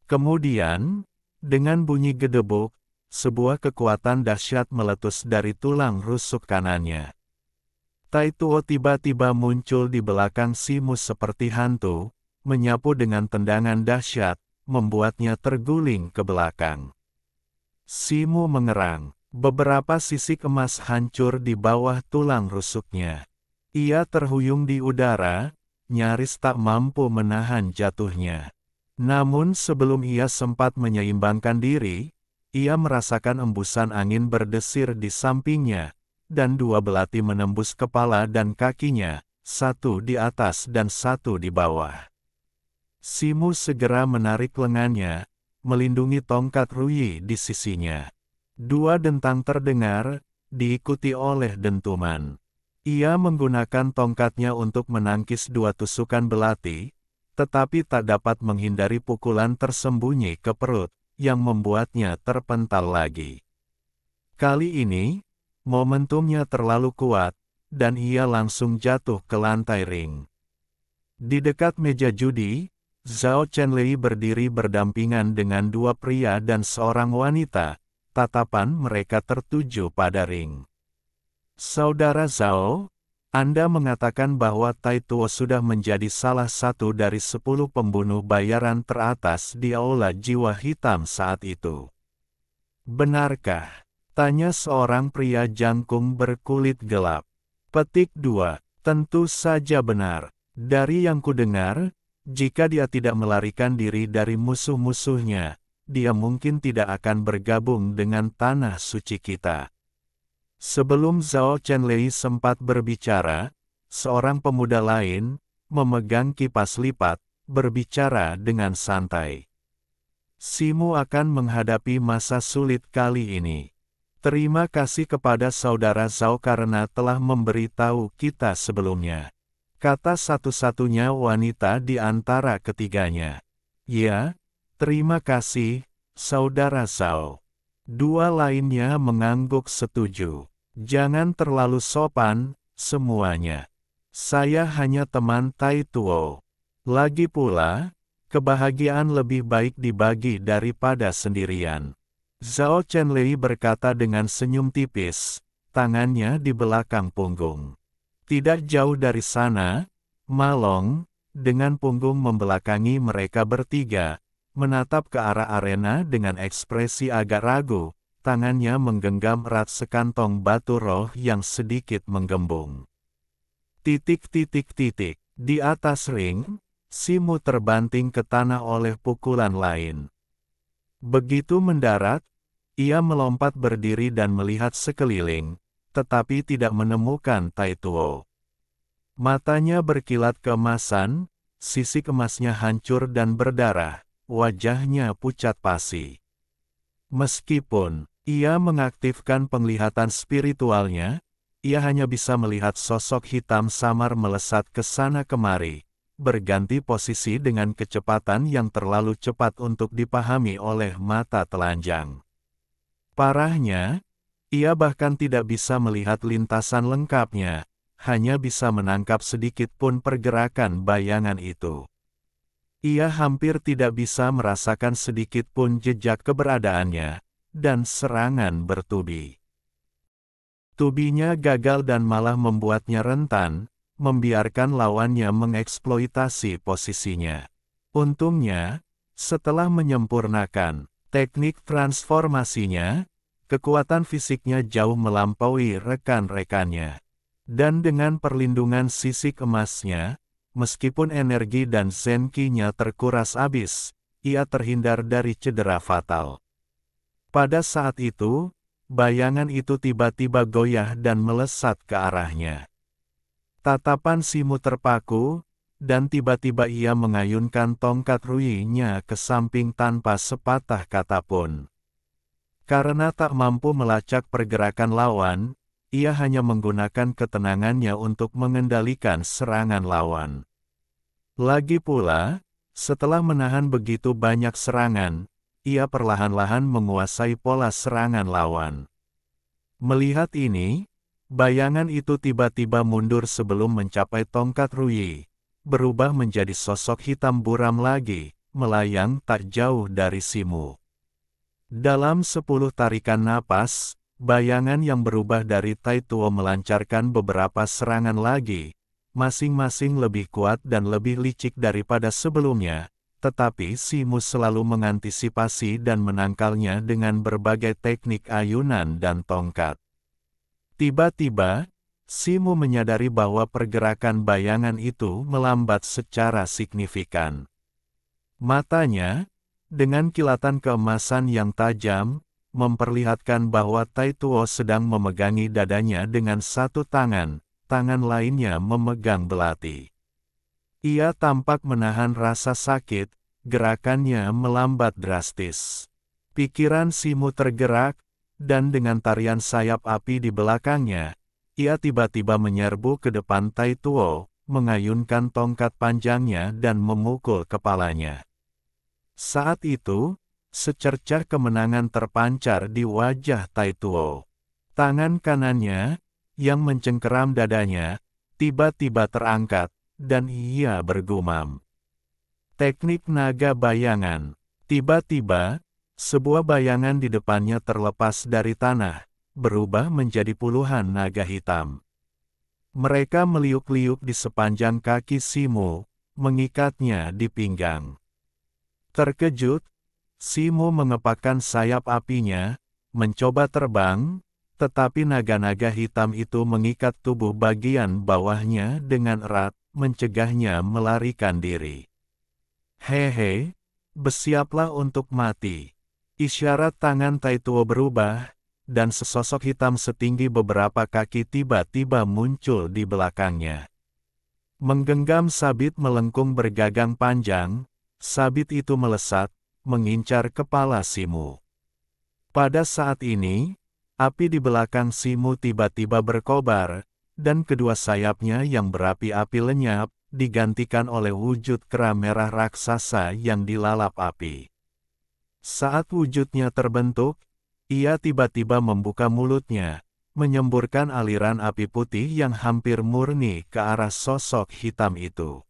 Kemudian, dengan bunyi gedebuk, sebuah kekuatan dahsyat meletus dari tulang rusuk kanannya. Tai Tuo tiba-tiba muncul di belakang Simu seperti hantu, menyapu dengan tendangan dahsyat, membuatnya terguling ke belakang. Simu mengerang. Beberapa sisik emas hancur di bawah tulang rusuknya. Ia terhuyung di udara, nyaris tak mampu menahan jatuhnya. Namun sebelum ia sempat menyeimbangkan diri, ia merasakan embusan angin berdesir di sampingnya, dan dua belati menembus kepala dan kakinya, satu di atas dan satu di bawah. Simu segera menarik lengannya, melindungi tongkat Ruyi di sisinya. Dua dentang terdengar, diikuti oleh dentuman. Ia menggunakan tongkatnya untuk menangkis dua tusukan belati, tetapi tak dapat menghindari pukulan tersembunyi ke perut, yang membuatnya terpental lagi. Kali ini, momentumnya terlalu kuat, dan ia langsung jatuh ke lantai ring. Di dekat meja judi, Zhao Chenlei berdiri berdampingan dengan dua pria dan seorang wanita. Tatapan mereka tertuju pada ring. Saudara Zhao, Anda mengatakan bahwa Tai Tuo sudah menjadi salah satu dari 10 pembunuh bayaran teratas di Aula Jiwa Hitam saat itu. Benarkah? Tanya seorang pria jangkung berkulit gelap. Petik 2. Tentu saja benar. Dari yang kudengar, jika dia tidak melarikan diri dari musuh-musuhnya, dia mungkin tidak akan bergabung dengan tanah suci kita. Sebelum Zhao Chenlei sempat berbicara, seorang pemuda lain, memegang kipas lipat, berbicara dengan santai. Simu akan menghadapi masa sulit kali ini. Terima kasih kepada saudara Zhao karena telah memberitahu kita sebelumnya. Kata satu-satunya wanita di antara ketiganya. Ya, terima kasih, saudara Zhao. Dua lainnya mengangguk setuju. Jangan terlalu sopan, semuanya. Saya hanya teman Tai Tuo. Lagi pula, kebahagiaan lebih baik dibagi daripada sendirian. Zhao Chenlei berkata dengan senyum tipis, tangannya di belakang punggung. Tidak jauh dari sana, Ma Long, dengan punggung membelakangi mereka bertiga, menatap ke arah arena dengan ekspresi agak ragu, tangannya menggenggam erat sekantong batu roh yang sedikit menggembung. Di atas ring, Simu terbanting ke tanah oleh pukulan lain. Begitu mendarat, ia melompat berdiri dan melihat sekeliling, tetapi tidak menemukan Tai Tuo. Matanya berkilat keemasan, sisik emasnya hancur dan berdarah, wajahnya pucat pasi. Meskipun ia mengaktifkan penglihatan spiritualnya, ia hanya bisa melihat sosok hitam samar melesat ke sana kemari, berganti posisi dengan kecepatan yang terlalu cepat untuk dipahami oleh mata telanjang. Parahnya, ia bahkan tidak bisa melihat lintasan lengkapnya, hanya bisa menangkap sedikit pun pergerakan bayangan itu. Ia hampir tidak bisa merasakan sedikit pun jejak keberadaannya, dan serangan bertubi. Tubinya gagal dan malah membuatnya rentan, membiarkan lawannya mengeksploitasi posisinya. Untungnya, setelah menyempurnakan teknik transformasinya, kekuatan fisiknya jauh melampaui rekan-rekannya. Dan dengan perlindungan sisik emasnya, meskipun energi dan zenki-nya terkuras habis, ia terhindar dari cedera fatal. Pada saat itu, bayangan itu tiba-tiba goyah dan melesat ke arahnya. Tatapan Simu terpaku, dan tiba-tiba ia mengayunkan tongkat Rui-nya ke samping tanpa sepatah kata pun. Karena tak mampu melacak pergerakan lawan, ia hanya menggunakan ketenangannya untuk mengendalikan serangan lawan. Lagi pula, setelah menahan begitu banyak serangan, ia perlahan-lahan menguasai pola serangan lawan. Melihat ini, bayangan itu tiba-tiba mundur sebelum mencapai tongkat Rui, berubah menjadi sosok hitam buram lagi, melayang tak jauh dari Simu. Dalam 10 tarikan napas, bayangan yang berubah dari Tai Tuo melancarkan beberapa serangan lagi, masing-masing lebih kuat dan lebih licik daripada sebelumnya, tetapi Simu selalu mengantisipasi dan menangkalnya dengan berbagai teknik ayunan dan tongkat. Tiba-tiba, Simu menyadari bahwa pergerakan bayangan itu melambat secara signifikan. Matanya, dengan kilatan keemasan yang tajam, memperlihatkan bahwa Tai Tuo sedang memegangi dadanya dengan satu tangan, tangan lainnya memegang belati. Ia tampak menahan rasa sakit, gerakannya melambat drastis. Pikiran Simu tergerak, dan dengan tarian sayap api di belakangnya, ia tiba-tiba menyerbu ke depan Tai Tuo, mengayunkan tongkat panjangnya dan memukul kepalanya. Saat itu, secercah kemenangan terpancar di wajah Tai Tuo. Tangan kanannya, yang mencengkeram dadanya, tiba-tiba terangkat, dan ia bergumam. Teknik naga bayangan. Tiba-tiba, sebuah bayangan di depannya terlepas dari tanah, berubah menjadi puluhan naga hitam. Mereka meliuk-liuk di sepanjang kaki Simu, mengikatnya di pinggang. Terkejut, Simu mengepakkan sayap apinya, mencoba terbang, tetapi naga-naga hitam itu mengikat tubuh bagian bawahnya dengan erat, mencegahnya melarikan diri. Hehe, bersiaplah untuk mati. Isyarat tangan Tai Tuo berubah, dan sesosok hitam setinggi beberapa kaki tiba-tiba muncul di belakangnya. Menggenggam sabit melengkung bergagang panjang, sabit itu melesat, mengincar kepala Simu. Pada saat ini, api di belakang Simu tiba-tiba berkobar, dan kedua sayapnya yang berapi-api lenyap, digantikan oleh wujud kera merah raksasa yang dilalap api. Saat wujudnya terbentuk, ia tiba-tiba membuka mulutnya, menyemburkan aliran api putih yang hampir murni ke arah sosok hitam itu.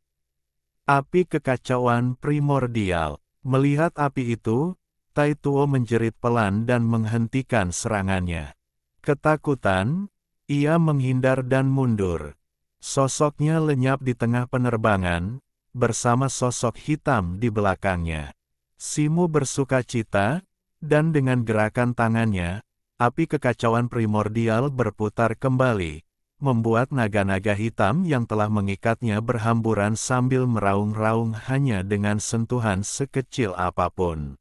Api kekacauan primordial. Melihat api itu, Tai Tuo menjerit pelan dan menghentikan serangannya. Ketakutan, ia menghindar dan mundur. Sosoknya lenyap di tengah penerbangan, bersama sosok hitam di belakangnya. Simu bersuka cita, dan dengan gerakan tangannya, api kekacauan primordial berputar kembali, membuat naga-naga hitam yang telah mengikatnya berhamburan sambil meraung-raung hanya dengan sentuhan sekecil apapun.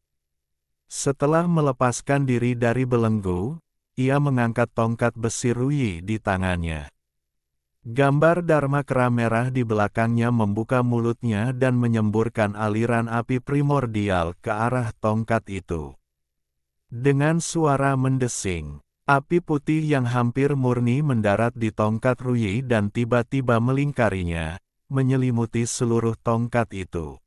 Setelah melepaskan diri dari belenggu, ia mengangkat tongkat besi Ruyi di tangannya. Gambar Dharma kera merah di belakangnya membuka mulutnya dan menyemburkan aliran api primordial ke arah tongkat itu. Dengan suara mendesing, api putih yang hampir murni mendarat di tongkat Ruyi dan tiba-tiba melingkarinya, menyelimuti seluruh tongkat itu.